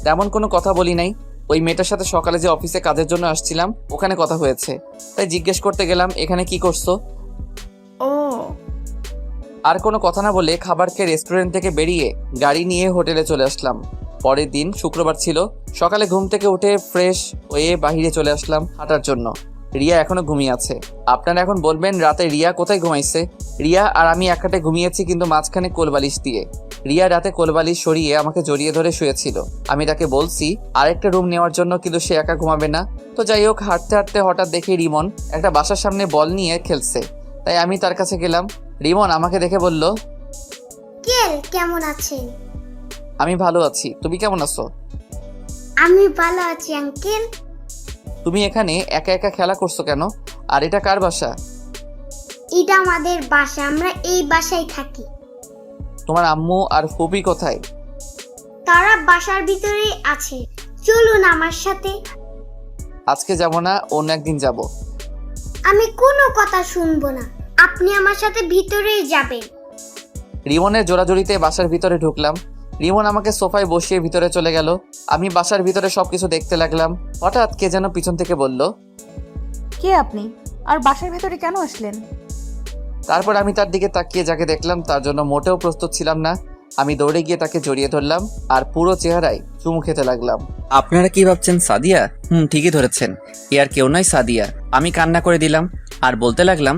[SPEAKER 1] তেমন কোনো কথা বলি নাই। ওই মেয়েটার সাথে সকালে যে অফিসে কাজের জন্য আসছিলাম, ওখানে কথা হয়েছে, তাই জিজ্ঞেস করতে গেলাম এখানে কি করছো।
[SPEAKER 5] ও
[SPEAKER 1] আর কোনো কথা না বলে খাবার খেয়ে রেস্টুরেন্ট থেকে বেরিয়ে গাড়ি নিয়ে হোটেলে চলে আসলাম। পরের দিন শুক্রবার ছিল। সকালে ঘুম থেকে উঠে ফ্রেশ হয়ে বাহিরে চলে আসলাম হাঁটার জন্য। রিয়া এখনো ঘুমিয়ে আছে। আপনারা এখন বলবেন রাতে রিয়া কোথায় ঘুমাইছে? রিয়া আর আমি এক খাটে ঘুমিয়েছি, কিন্তু মাঝখানে কোলবালিশ দিয়ে। রিয়া রাতে কোলবালিশ সরিয়ে আমাকে জড়িয়ে ধরে শুয়েছিল। আমি তাকে বলছি আরেকটা রুম নেওয়ার জন্য, কিন্তু সে একা ঘুমাবে না। তো যাই হোক, হাঁটতে হাঁটতে হঠাৎ দেখি রিমন একটা বাসার সামনে বল নিয়ে খেলছে, তাই আমি তার কাছে গেলাম। রিমন আমাকে দেখে বলল,
[SPEAKER 12] কেমন আছেন?
[SPEAKER 1] আমি ভালো আছি, তুমি কেমন আছো?
[SPEAKER 12] আমি ভালো আছি আঙ্কেল।
[SPEAKER 1] তুমি এখানে একা একা খেলা করছো কেন? আর এটা কার বাসা?
[SPEAKER 12] এটা আমাদের বাসা, আমরা এই বাসায় থাকি।
[SPEAKER 1] তোমার আম্মু আর ফুপি কোথায়?
[SPEAKER 12] তারা বাসার ভিতরেই আছে, চলুন আমার সাথে।
[SPEAKER 1] আজকে যাব না, অন্য একদিন যাব।
[SPEAKER 12] আমি কোনো কথা শুনবো না, আপনি আমার সাথে ভিতরেই যাবেন।
[SPEAKER 1] রিমনের জোরাজুরিতে বাসার ভিতরে ঢুকলাম। রিমন আমাকে সোফায় বসিয়ে ভিতরে চলে গেল। আমি বাসার ভিতরে সবকিছু দেখতে লাগলাম। হঠাৎ কে যেন পিছন থেকে বলল,
[SPEAKER 2] কে আপনি? আর বাসার ভেতরে কেন আসলেন?
[SPEAKER 1] তারপর আমি তার দিকে তাকিয়ে যাকে দেখলাম তার জন্য মোটেও প্রস্তুত ছিলাম না। আমি দৌড়ে গিয়ে তাকে জড়িয়ে ধরলাম আর পুরো চেহারায় চুমু খেতে লাগলাম। আপনারা কি ভাবছেন সাদিয়া? ঠিকই ধরেছেন, এ আর কেউ নয়, সাদিয়া। আমি কান্না করে দিলাম আর বলতে লাগলাম,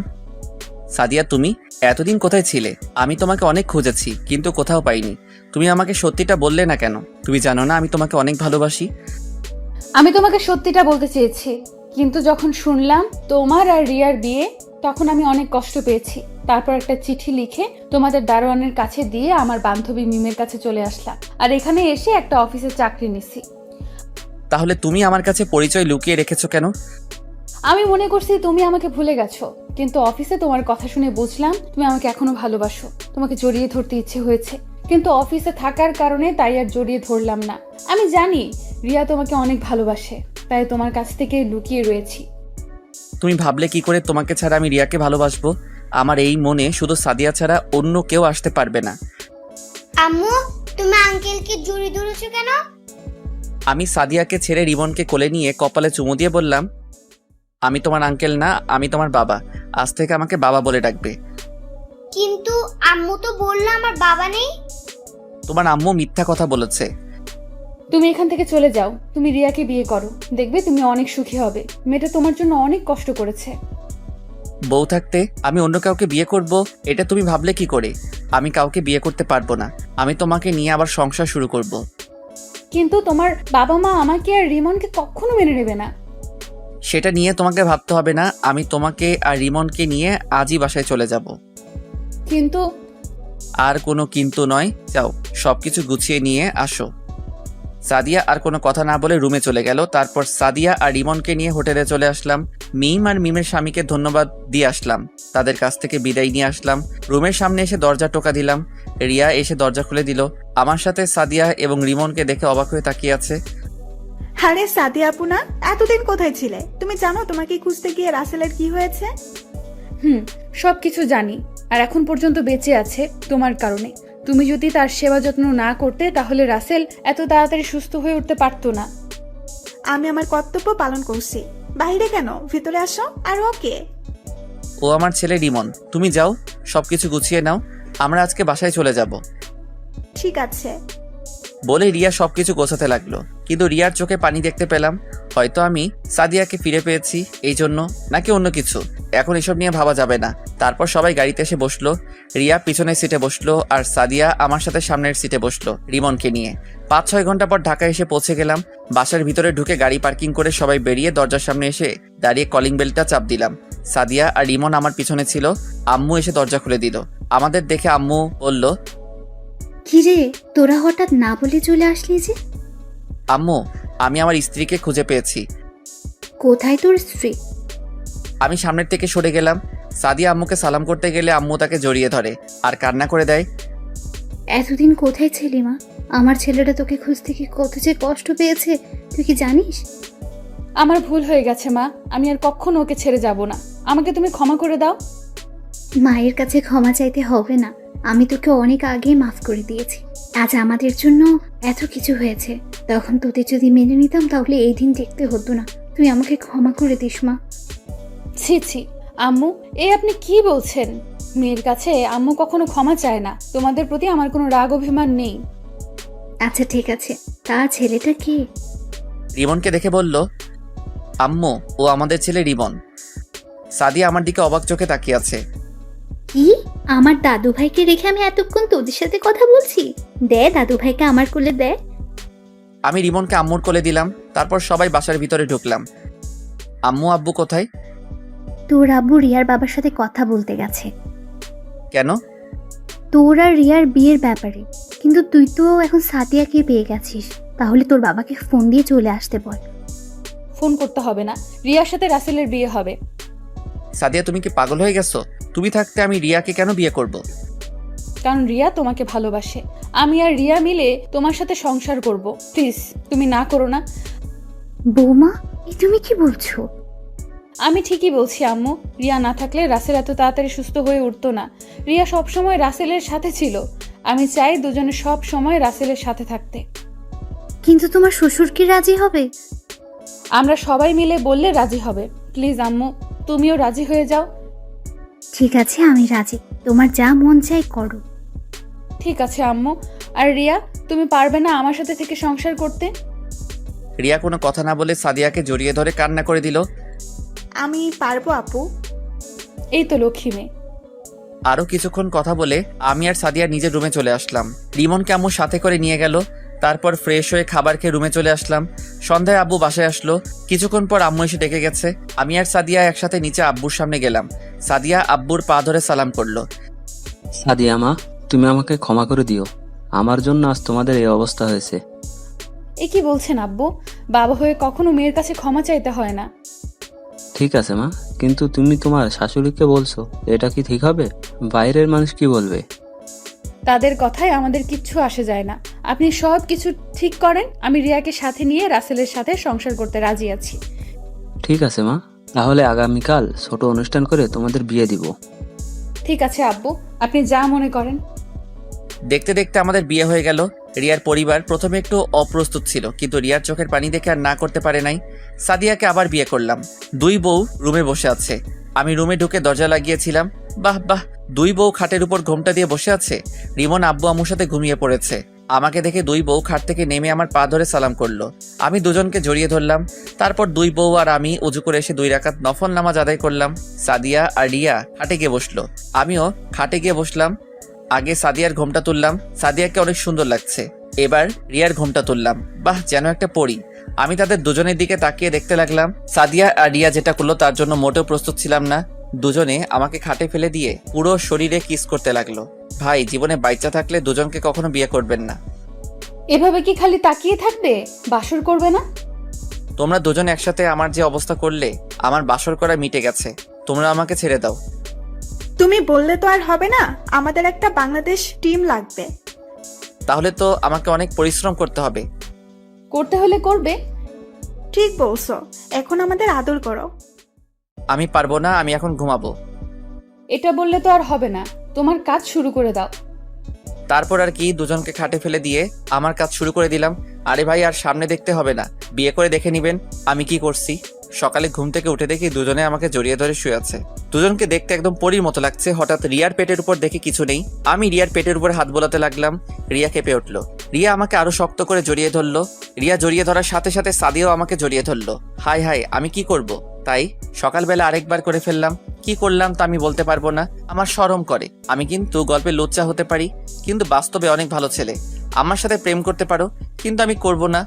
[SPEAKER 1] সাদিয়া তুমি এতদিন কোথায় ছিলে? আমি তোমাকে অনেক খুঁজেছি কিন্তু কোথাও পাইনি। তুমি আমাকে সত্যিটা বললে না কেন? তুমি জানো না আমি তোমাকে অনেক ভালোবাসি।
[SPEAKER 2] আমি তোমাকে সত্যিটা বলতে চেয়েছি, কিন্তু যখন শুনলাম তোমার আর রিয়ার বিয়ে, তখন আমি অনেক কষ্ট পেয়েছি। তারপর একটা চিঠি লিখে তোমাদের দারোয়ানের কাছে দিয়ে আমার বান্ধবী মিমের কাছে চলে আসলাম, আর এখানে এসে একটা অফিসে চাকরি নিছি।
[SPEAKER 1] তাহলে তুমি আমার কাছে পরিচয় লুকিয়ে রেখেছো কেন?
[SPEAKER 2] আমি মনে করছি তুমি আমাকে ভুলে গেছো, কিন্তু অফিসে তোমার কথা শুনে বুঝলাম তুমি আমাকে এখনো ভালোবাসো। তোমাকে জড়িয়ে ধরতে ইচ্ছে হয়েছে, কিন্তু অফিসে থাকার কারণে তাই আর জড়িয়ে ধরলাম না। আমি জানি রিয়া তোমাকে অনেক ভালোবাসে, তাই তোমার কাছ থেকে লুকিয়ে রয়েছি।
[SPEAKER 1] তুমি ভাবলে কি করে তোমাকে ছাড়া আমি রিয়াকে ভালোবাসবো? আমার এই মনে শুধু সাদিয়া ছাড়া অন্য কেউ আসতে পারবে না।
[SPEAKER 12] আম্মু, তুমি আঙ্কেলকে জড়িয়ে ধরেছো কেন?
[SPEAKER 1] আমি সাদিয়াকে ছেড়ে রিমনকে কোলে নিয়ে কপালে চুমু দিয়ে বললাম, আমি তোমার আঙ্কেল না, আমি তোমার বাবা। আজ থেকে আমাকে বাবা বলে ডাকবে।
[SPEAKER 12] কিন্তু আম্মু তো বললো আমার বাবা নেই।
[SPEAKER 1] তোমার আম্মু মিথ্যা কথা বলেছে।
[SPEAKER 2] তুমি এখান থেকে চলে যাও, তুমি রিয়াকে বিয়ে করো, দেখবে তুমি অনেক সুখী হবে। মেয়েটা তোমার জন্য অনেক কষ্ট করেছে।
[SPEAKER 1] বউ থাকতে আমি অন্য কাউকে বিয়ে করব, এটা তুমি ভাবলে কি করে? আমি কাউকে বিয়ে করতে পারবো না। আমি তোমাকে নিয়ে আবার সংসার শুরু করব।
[SPEAKER 2] কিন্তু তোমার বাবা মা আমাকে আর রিমনকে কখনো মেনে নেবে না।
[SPEAKER 1] সেটা নিয়ে তোমাকে ভাবতে হবে না। আমি তোমাকে আর রিমনকে নিয়ে আজই বাসায় চলে যাব।
[SPEAKER 2] কিন্তু
[SPEAKER 1] আর কোনো কিন্তু নয়, যাও সবকিছু গুছিয়ে নিয়ে আসো। সাদিয়া আর কোনো কথা না বলে রুমে চলে গেল। তারপর সাদিয়া আর রিমনকে নিয়ে হোটেলে চলে আসলাম। মিম আর মিমের স্বামীকে ধন্যবাদ দিয়ে আসলাম, তাদের কাছ থেকে বিদায় নিয়ে আসলাম। রুমের সামনে এসে দরজা টোকা দিলাম। রিয়া এসে দরজা খুলে দিল। আমার সাথে সাদিয়া এবং রিমনকে দেখে অবাক হয়ে তাকিয়ে আছে।
[SPEAKER 5] আরে সাদিয়া আপু না, এতদিন কোথায় ছিলে? তুমি জানো তোমাকে খুঁজতে গিয়ে রাসেলের কি হয়েছে?
[SPEAKER 2] সবকিছু জানি, আর এখন পর্যন্ত বেঁচে আছে তোমার কারণে। তুমি যদি তার সেবা যত্ন না করতে তাহলে রাসেল এত তাড়াতাড়ি সুস্থ হয়ে উঠতে পারতো না।
[SPEAKER 5] আমি আমার কর্তব্য পালন করছি। বাইরে কেন, ভিতরে আসো। আর ওকে,
[SPEAKER 1] ও আমার ছেলে রিমন। তুমি যাও, সবকিছু গুছিয়ে নাও, আমরা আজকে বাসায় চলে যাব।
[SPEAKER 5] ঠিক আছে।
[SPEAKER 1] বলে রিয়া সবকিছু গোছাতে লাগলো, কিন্তু রিয়ার চোখে পানি দেখতে পেলাম। হয়তো আমি সাদিয়াকে ফিরে পেয়েছি এই জন্য, নাকি অন্য কিছু, এখন এসব নিয়ে ভাবা যাবে না। তারপর সবাই গাড়িতে এসে বসলো। রিয়া পিছনের সিটে বসলো আর সাদিয়া আমার সাথে সামনের সিটে বসলো রিমনকে নিয়ে। 5-6 ঘন্টা পর ঢাকা এসে পৌঁছে গেলাম। বাসার ভিতরে ঢুকে গাড়ি পার্কিং করে সবাই বেরিয়ে দরজার সামনে এসে দাঁড়িয়ে কলিং বেলটা চাপ দিলাম। সাদিয়া আর রিমন আমার পিছনে ছিল। আম্মু এসে দরজা খুলে দিল। আমাদের দেখে আম্মু বলল,
[SPEAKER 6] কিরে, তোরা হঠাৎ না বলে চলে আসলি যে?
[SPEAKER 1] আম্মু, আমি আমার স্ত্রীকে খুঁজে পেয়েছি।
[SPEAKER 6] কোথায় তোর স্ত্রী?
[SPEAKER 1] আমি সামনের থেকে সরে গেলাম। সাদিয়া আম্মুকে সালাম করতে গেলে আম্মু তাকে জড়িয়ে ধরে আর কান্না করে দেয়।
[SPEAKER 6] এতদিন কোথায় ছিলি মা? আমার ছেলেটা তোকে খুঁজতে কি কত যে কষ্ট পেয়েছে তুই কি জানিস?
[SPEAKER 2] আমার ভুল হয়ে গেছে মা, আমি আর কখনো ওকে ছেড়ে যাব না। আমাকে তুমি ক্ষমা করে দাও।
[SPEAKER 6] মায়ের কাছে ক্ষমা চাইতে হবে না, আমি তোকে অনেক আগেই মাফ করে দিয়েছি। আজ আমাদের জন্য এত কিছু হয়েছে, তখন তোদের যদি মেনে নিতাম তাহলে এই দিন দেখতে হতো না। তুই আমাকে ক্ষমা করে দিস মা।
[SPEAKER 2] ছি ছি আম্মু, এই আপনি কি বলছেন? মেয়ের কাছে আম্মু কখনো ক্ষমা চায় না। তোমাদের প্রতি আমার কোনো রাগ অভিমান নেই।
[SPEAKER 6] আচ্ছা ঠিক আছে, তা ছেলেটা কি?
[SPEAKER 1] রিমনকে দেখে বলল, আম্মু ও আমাদের ছেলে রিমন। সাদিয়া আমার দিকে অবাক চোখে তাকিয়ে আছে।
[SPEAKER 6] কি? আমার দাদু ভাইকে রেখে আমি এতক্ষণ তোদের সাথে কথা বলছি? দে দাদু ভাইকে আমার কোলে দে।
[SPEAKER 1] আমি রিমনকে আম্মুর কোলে দিলাম। তারপর সবাই বাসার ভিতরে ঢুকলাম। আম্মু আব্বু কোথায়?
[SPEAKER 6] তোর আব্বু রিয়ার বাবার সাথে কথা বলতে গেছে।
[SPEAKER 1] কেন?
[SPEAKER 6] তোর আর রিয়ার বিয়ের ব্যাপারে। কিন্তু তুই তো এখন সাদিয়াকে পেয়ে গেছিস, তাহলে তোর বাবাকে ফোন দিয়ে চলে আসতে বল।
[SPEAKER 2] ফোন করতে হবে না, রিয়ার সাথে রাসেলের বিয়ে হবে।
[SPEAKER 1] সাদিয়া তুমি কি পাগল হয়ে গেছো? তুমি থাকতে আমি রিয়াকে কেন বিয়ে করব?
[SPEAKER 2] কারণ রিয়া তোমাকে ভালোবাসে।
[SPEAKER 8] আমি আর রিয়া মিলে তোমার সাথে সংসার করব। প্লিজ তুমি না করো না।
[SPEAKER 6] বৌমা, এই তুমি কি বলছো?
[SPEAKER 8] আমি ঠিকই বলছি আম্মু। রিয়া না থাকলে রাসেল এত তাড়াতাড়ি সুস্থ হয়ে উঠতো না। রিয়া সব সময় রাসেলের সাথে ছিল। আমি চাই দুজনে সব সময় রাসেলের সাথে থাকতে।
[SPEAKER 6] কিন্তু তোমার শ্বশুর কি রাজি হবে?
[SPEAKER 8] আমরা সবাই মিলে বললে রাজি হবে। প্লিজ আম্মু, তুমিও রাজি হয়ে যাও।
[SPEAKER 6] ঠিক আছে, আমি রাজি। তোমার যা মন চাই করো।
[SPEAKER 8] ঠিক আছে আম্মু। আর রিয়া, তুমি পারবে না আমার সাথে থেকে সংসার করতে?
[SPEAKER 1] রিয়া কোনো কথা না বলে সাদিয়াকে জড়িয়ে ধরে কান্না করে দিল।
[SPEAKER 5] আমি পারবো আপু।
[SPEAKER 8] এই তো লক্ষ্মী মেয়ে।
[SPEAKER 1] আরো কিছুক্ষণ কথা বলে আমি আর সাদিয়া নিজের রুমে চলে আসলাম। রিমনকে আম্মু সাথে করে নিয়ে গেল। তারপর ফ্রেশ হয়ে খাবার খেয়ে রুমে চলে আসলাম। সন্ধ্যায় আব্বু বাসায় আসলো। কিছুক্ষণ পর আম্মু এসে ডেকে গেছে। আমি আর সাদিয়া একসাথে নিচে আব্বুর সামনে গেলাম। সাদিয়া আব্বুর পা ধরে সালাম করলো।
[SPEAKER 11] সাদিয়া মা, তুমি আমাকে ক্ষমা করে দিও। আমার জন্য আজ তোমাদের এই অবস্থা হয়েছে।
[SPEAKER 8] এ কি বলছেন আব্বু? বাবা হয়ে কখনো মেয়ের কাছে ক্ষমা চাইতে হয় না।
[SPEAKER 11] ঠিক আছে মা, কিন্তু তুমি তোমার শাশুড়িকে বলছো, এটা কি ঠিক হবে? বাইরের মানুষ কি বলবে?
[SPEAKER 8] তাদের কথায় আমাদের কিচ্ছু আসে যায় না। আপনি সব কিছু ঠিক করেন। আমি রিয়াকে সাথে নিয়ে রাসেলের সাথে সংসার করতে রাজি আছি।
[SPEAKER 11] ঠিক আছে মা, তাহলে আগামীকাল ছোট অনুষ্ঠান করে তোমাদের বিয়ে দিব।
[SPEAKER 8] ঠিক আছে আব্বু, আপনি যা মনে করেন।
[SPEAKER 1] দেখতে দেখতে আমাদের বিয়ে হয়ে গেল। রিয়ার পরিবার প্রথমে একটু অপ্রস্তুত ছিল, কিন্তু রিয়ার চোখের পানি দেখে আর না করতে পারে নাই। সাদিয়াকে আবার বিয়ে করলাম। দুই বউ রুমে বসে আছে। আমি রুমে ঢুকে দরজা লাগিয়েছিলাম। বাহ বাহ, দুই বউ খাটের উপর ঘোমটা দিয়ে বসে আছে। রিমন আব্বু আম্মুর সাথে ঘুমিয়ে পড়েছে। আমাকে দেখে দুই বউ খাট থেকে নেমে আমার পা ধরে সালাম করলো। আমি দুজনকে জড়িয়ে ধরলাম। তারপর দুই বউ আর আমি উজু করে এসে 2 রাকাত নফল নামাজ আদায় করলাম। সাদিয়া আর রিয়া খাটে গিয়ে বসলো। আমিও খাটে গিয়ে বসলাম। আগে সাদিয়ার ঘোমটা তুললাম। সাদিয়াকে অনেক সুন্দর লাগছে। এবার রিয়ার ঘোমটা তুললাম। বাহ, যেন একটা পরী। আমি তাদের দুজনের দিকে তাকিয়ে দেখতে লাগলাম। সাদিয়া আর রিয়া যেটা করলো তার জন্য মোটেও প্রস্তুত ছিলাম না। দুজনে আমাকে খাটে ফেলে দিয়ে পুরো শরীরে কিস করতে লাগলো। ভাই, জীবনে বাচ্চা থাকলে দুজনকে কখনো বিয়ে করবেন না।
[SPEAKER 8] এভাবে কি খালি তাকিয়ে থাকবে? বাসর করবে না?
[SPEAKER 1] তোমরা দুজন একসাথে আমার যে অবস্থা করলে, আমার বাসর করা মিটে গেছে। তোমরা আমাকে ছেড়ে দাও।
[SPEAKER 5] তুমি বললে তো আর হবে না, আমাদের একটা বাংলাদেশ টিম লাগবে।
[SPEAKER 1] তাহলে তো আমাকে অনেক পরিশ্রম করতে হবে।
[SPEAKER 8] করতে হলে করবে।
[SPEAKER 5] ঠিক বলছো, এখন আমাদের আদর করো।
[SPEAKER 1] আমি পারবো না, আমি এখন ঘুমাবো।
[SPEAKER 8] এটা বললে তো আর হবে না। তোমার কাজ শুরু করে দাও।
[SPEAKER 1] তারপর আর কি, দুজনকে খাটে ফেলে দিয়ে আমার কাজ শুরু করে দিলাম। আরে ভাই, আর সামনে দেখতে হবে না, বিয়ে করে দেখে নিবেন আমি কি করছি। সকালে ঘুম থেকে উঠে দেখি দুজনে আমাকে জড়িয়ে ধরে শুয়ে আছে। দুজনকে দেখতে একদম পরীর মতো লাগছে। হঠাৎ রিয়ার পেটের উপর দেখি কিছু নেই। আমি রিয়ার পেটের উপর হাত বোলাতে লাগলাম। রিয়া কেঁপে উঠলো। রিয়া আমাকে আরো শক্ত করে জড়িয়ে ধরলো। রিয়া জড়িয়ে ধরার সাথে সাথে সাদিয়াও আমাকে জড়িয়ে ধরলো। হাই হাই, আমি কি করব? তাই সকালবেলা আরেকবার করে ফেললাম। কি করলাম তা আমি বলতে পারবো না, আমার শরম করে। আমি কিন্তু গল্পে লুচ্চা হতে পারি, কিন্তু বাস্তবে অনেক ভালো ছেলে। আমার সাথে প্রেম করতে পারো, কিন্তু আমি করব না।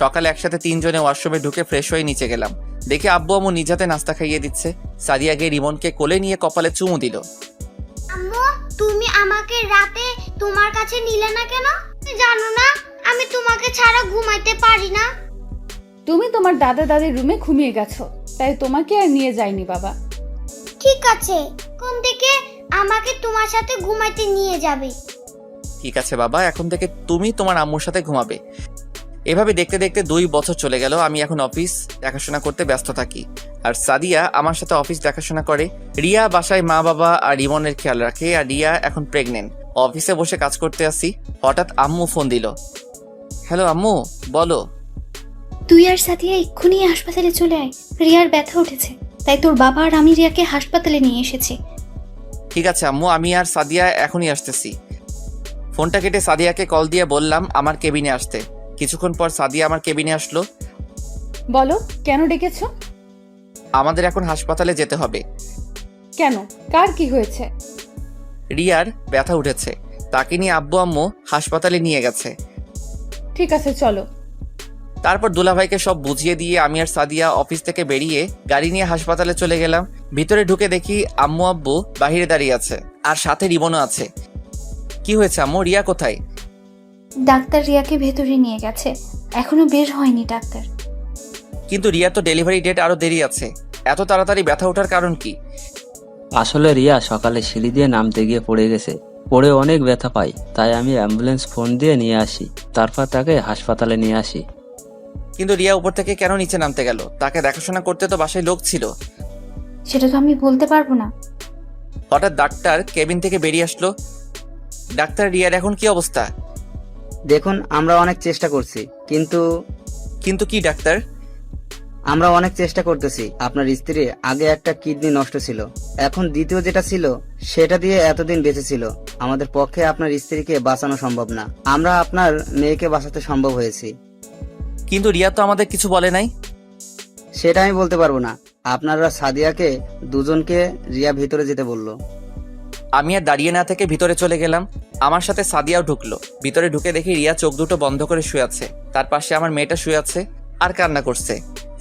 [SPEAKER 1] সকালে একসাথে 3 জনে ওয়াশরুমে ঢুকে ফ্রেশ হয়ে নিচে গেলাম। দেখে আব্বু আম্মু নিজ হাতে নাস্তা খাইয়ে দিচ্ছে। সাদিয়া গিয়ে রিমনকে কোলে নিয়ে কপালে চুমু দিল।
[SPEAKER 12] আম্মু, তুমি আমাকে রাতে তোমার কাছে নিলে না কেন? তুমি জানো না আমি তোমাকে ছাড়া ঘুমাইতে পারি না।
[SPEAKER 8] তুমি তোমার দাদা দাদির রুমে ঘুমিয়ে গেছো, তাই তোমাকে আর নিয়ে যাইনি বাবা।
[SPEAKER 12] ঠিক আছে, কোন থেকে আমাকে তোমার সাথে ঘুমাইতে নিয়ে যাবে?
[SPEAKER 1] ঠিক আছে বাবা, এখন থেকে তুমি তোমার আম্মুর সাথে ঘুমাবে। এভাবে দেখতে দেখতে 2 বছর চলে গেল। আমি এখন অফিস দেখাশোনা করতে ব্যস্ত থাকি, আর সাদিয়া আমার সাথে অফিস দেখাশোনা করে। রিয়া বাসায় মা বাবা আর রিমনের খেয়াল রাখে, আর রিয়া এখন প্রেগনেন্ট। অফিসে বসে কাজ করতে আসি, হঠাৎ আম্মু ফোন দিল। হ্যালো আম্মু, বলো।
[SPEAKER 6] তুই আর সাথিয়া এক্ষুনি হাসপাতালে চলে আয়। রিয়ার ব্যথা উঠেছে, তাই তোর বাবা আর আমি রিয়াকে হাসপাতালে নিয়ে এসেছি।
[SPEAKER 1] ঠিক আছে আম্মু, আমি আর সাদিয়া এখনই আসতেছি। ফোনটা কেটে সাদিয়াকে কল দিয়ে বললাম আমার কেবিনে আসতে। কিছুক্ষণ পর সাদিয়া আমার কেবিনে আসলো।
[SPEAKER 8] বলো, কেন ডেকেছো?
[SPEAKER 1] আমাদের এখন হাসপাতালে যেতে হবে।
[SPEAKER 8] কেন? কার কি হয়েছে?
[SPEAKER 1] রিয়ার ব্যথা উঠেছে, তাকে নিয়ে আব্বু আম্মু হাসপাতালে নিয়ে গেছে।
[SPEAKER 8] ঠিক আছে, চলো।
[SPEAKER 1] তারপর দুলাভাইকে সব বুঝিয়ে দিয়ে আমি আর সাদিয়া অফিস থেকে বেরিয়ে গাড়ি নিয়ে হাসপাতালে চলে গেলাম। ভিতরে ঢুকে দেখি আম্মু আব্বু বাহিরে দাঁড়িয়ে আছে, আর সাথে রিমনও আছে। কি হয়েছে আম্মু, রিয়া কোথায়?
[SPEAKER 6] ডাক্তার রিয়াকে ভেতরে নিয়ে গেছে, এখনো বের হয়নি ডাক্তার।
[SPEAKER 1] কিন্তু রিয়া তো ডেলিভারি ডেট আরো দেরি আছে, এত তাড়াতাড়ি ব্যথা ওঠার কারণ কি?
[SPEAKER 11] আসলে রিয়া সকালে সিঁড়ি দিয়ে নামতে গিয়ে পড়ে গেছে, পড়ে অনেক ব্যথা পাই, তাই আমি অ্যাম্বুলেন্স ফোন দিয়ে নিয়ে আসি, তারপর তাকে হাসপাতালে নিয়ে আসি।
[SPEAKER 1] কিন্তু রিয়া উপর থেকে কেন নিচে নামতে গেল? তাকে দেখাশোনা করতে তো বাসায় লোক ছিল।
[SPEAKER 6] সেটা তো আমি বলতে পারবো না।
[SPEAKER 1] হঠাৎ ডাক্তার কেবিন থেকে বেরিয়ে আসলো। ডাক্তার, রিয়ার এখন কি অবস্থা?
[SPEAKER 7] দেখুন, আমরা অনেক চেষ্টা করছি, কিন্তু
[SPEAKER 1] কিন্তু কি ডাক্তার?
[SPEAKER 7] আমরা অনেক চেষ্টা করতেছি। আপনার স্ত্রীর আগে একটা কিডনি নষ্ট ছিল, এখন দ্বিতীয় যেটা ছিল সেটা দিয়ে এতদিন বেঁচে ছিল। আমাদের পক্ষে আপনার স্ত্রীকে বাঁচানো সম্ভব না, আমরা আপনার মেয়েকে বাঁচাতে সম্ভব হয়েছি।
[SPEAKER 1] কিন্তু রিয়া তো আমাদের কিছু বলে নাই।
[SPEAKER 7] সেটা আমি বলতে পারবো না। আপনারা সাদিয়াকে দুজনকে রিয়া ভিতরে যেতে বললো।
[SPEAKER 1] আমি আর দাঁড়িয়ে না থেকে ভিতরে চলে গেলাম। আমার সাথে সাদিয়াও ঢুকলো। ভিতরে ঢুকে দেখি রিয়া চোখ দুটো বন্ধ করে শুয়ে আছে। তার পাশে আমার মেয়েটা শুয়ে আছে আর কান্না করছে।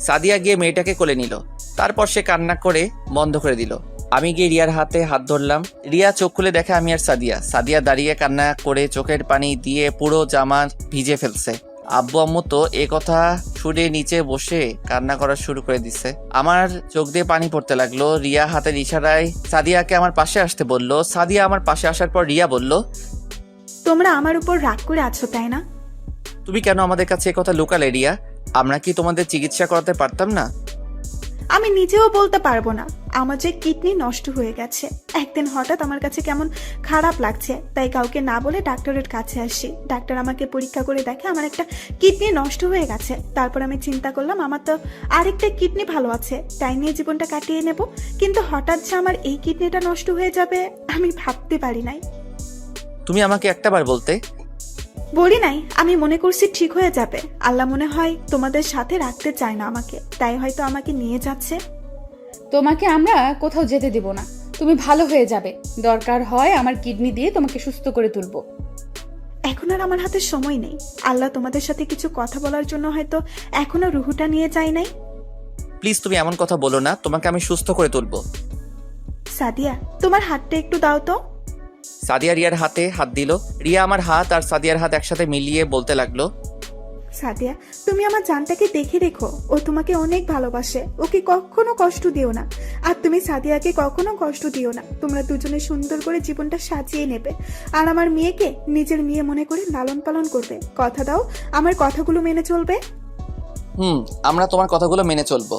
[SPEAKER 1] সাদিয়া গিয়ে মেয়েটাকে কোলে নিল, তারপর সে কান্না করে বন্ধ করে দিল। আমি গিয়ে রিয়ার হাতে হাত ধরলাম। রিয়া চোখ খুলে দেখে আমি আর সাদিয়া। সাদিয়া দাঁড়িয়ে কান্না করে চোখের পানি দিয়ে পুরো জামা ভিজে ফেলছে। আব্বু আম্মু তো এ কথা শুনে নিচে বসে কান্না করা শুরু করে দিছে। আমার চোখ দিয়ে পানি পড়তে লাগলো। রিয়া হাতের ইশারায় সাদিয়াকে আমার পাশে আসতে বলল। সাদিয়া আমার পাশে আসার পর রিয়া বলল,
[SPEAKER 5] তোমরা আমার উপর রাগ করে আছো তাই না?
[SPEAKER 1] তুমি কেন আমাদের কাছে এ কথা লুকালে রিয়া? আমরা কি তোমাদের চিকিৎসা করাতে পারতাম না?
[SPEAKER 5] আমি নিজেও বলতে পারবো না। আমার যে কিডনি নষ্ট হয়ে গেছে। একদিন হঠাৎ আমার কাছে কেমন খারাপ লাগছে, তাই কাউকে না বলে ডাক্তারের কাছে আসি। ডাক্তার আমাকে পরীক্ষা করে দেখে আমার একটা কিডনি নষ্ট হয়ে গেছে। তারপর আমি চিন্তা করলাম আমার তো আরেকটা কিডনি ভালো আছে, তাই নিয়ে জীবনটা কাটিয়ে নেব। কিন্তু হঠাৎ যে আমার এই কিডনিটা নষ্ট হয়ে যাবে আমি ভাবতে পারি নাই।
[SPEAKER 1] তুমি আমাকে একটাবার বলতে।
[SPEAKER 5] বলি নাই, আমি মনে করছি ঠিক হয়ে যাবে। আল্লাহ মনে হয় তোমাদের সাথে রাখতে চায় না আমাকে, তাই হয়তো আমাকে নিয়ে যাচ্ছে।
[SPEAKER 8] তোমাকে আমরা কোথাও যেতে দিব না, তুমি ভালো হয়ে যাবে। দরকার হয় আমার কিডনি দিয়ে তোমাকে সুস্থ করে তুলবো।
[SPEAKER 5] এখন আর আমার হাতে সময় নেই। আল্লাহ তোমাদের সাথে কিছু কথা বলার জন্য হয়তো এখনো রুহুটা নিয়ে যায় নাই।
[SPEAKER 1] প্লিজ তুমি এমন কথা বলো না, তোমাকে আমি সুস্থ করে তুলবো।
[SPEAKER 5] সাদিয়া, তোমার হাতটা একটু দাও তো।
[SPEAKER 1] সাদিয়া রিয়ার হাতে হাত দিল। রিয়া আমার হাত আর সাদিয়ার হাত একসাথে মিলিয়ে বলতে লাগলো,
[SPEAKER 5] সাদিয়া, তুমি আমার জানটাকে দেখে রেখো। ও তোমাকে অনেক ভালোবাসে, ওকে কখনো কষ্ট দিও না। আর তুমি সাদিয়াকে কখনো কষ্ট দিও না। তোমরা দুজনে সুন্দর করে জীবনটা সাজিয়ে নেবে, আর আমার মেয়েকে নিজের মেয়ে মনে করে লালন পালন করবে। কথা দাও আমার কথাগুলো মেনে চলবে।
[SPEAKER 1] আমরা তোমার কথাগুলো মেনে চলবো।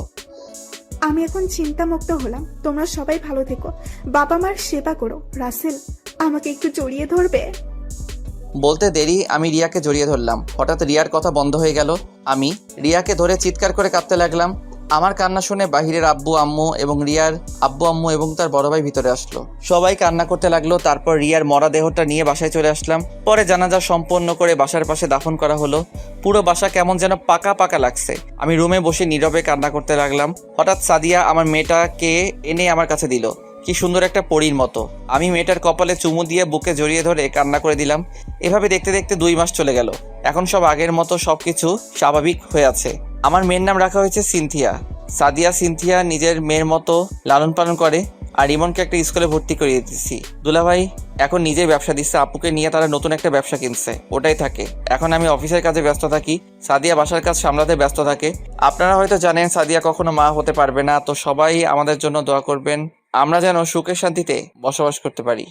[SPEAKER 5] আমি এখন চিন্তামুক্ত হলাম। তোমরা সবাই ভালো থেকো, বাবা মার সেবা করো। রাসেল, আমাকে একটু জড়িয়ে ধরবে?
[SPEAKER 1] বলতে দেরি আমি রিয়াকে জড়িয়ে ধরলাম। হঠাৎ রিয়ার কথা বন্ধ হয়ে গেল। আমি রিয়াকে ধরে চিৎকার করে কাঁদতে লাগলাম। আমার কান্না শুনে বাহিরের আব্বু আম্মু এবং রিয়ার আব্বু আম্মু এবং তার বড় ভাই ভিতরে আসলো। সবাই কান্না করতে লাগলো। তারপর রিয়ার মরা দেহটা নিয়ে বাসায় চলে আসলাম। পরে জানাজা সম্পন্ন করে বাসার পাশে দাফন করা হলো। পুরো বাসা কেমন যেন পাকা পাকা লাগছে। আমি রুমে বসে নীরবে কান্না করতে লাগলাম। হঠাৎ সাদিয়া আমার মেয়েটাকে এনে আমার কাছে দিল, কি সুন্দর একটা পরীর মতো। আমি মেয়েটার কপালে চুমু দিয়ে বুকে জড়িয়ে ধরে কান্না করে দিলাম। এভাবে দেখতে দেখতে 2 মাস চলে গেল। এখন সব আগের মতো সবকিছু স্বাভাবিক হয়ে আছে। আমার মেয়ের নাম রাখা হয়েছে সিনথিয়া। সাদিয়া সিনথিয়া নিজের মেয়ের মতো লালন পালন করে। আর ইমনকে একটা স্কুলে ভর্তি করিয়ে দিচ্ছি। দুলাভাই এখন নিজের ব্যবসা দিচ্ছে। আপুকে নিয়ে তারা নতুন একটা ব্যবসা কিনছে, ওটাই থাকে। এখন আমি অফিসের কাজে ব্যস্ত থাকি, সাদিয়া বাসার কাজ সামলাতে ব্যস্ত থাকে। আপনারা হয়তো জানেন সাদিয়া কখনো মা হতে পারবে না, তো সবাই আমাদের জন্য দোয়া করবেন, আমরা যেন সুখে শান্তিতে বসবাস করতে পারি।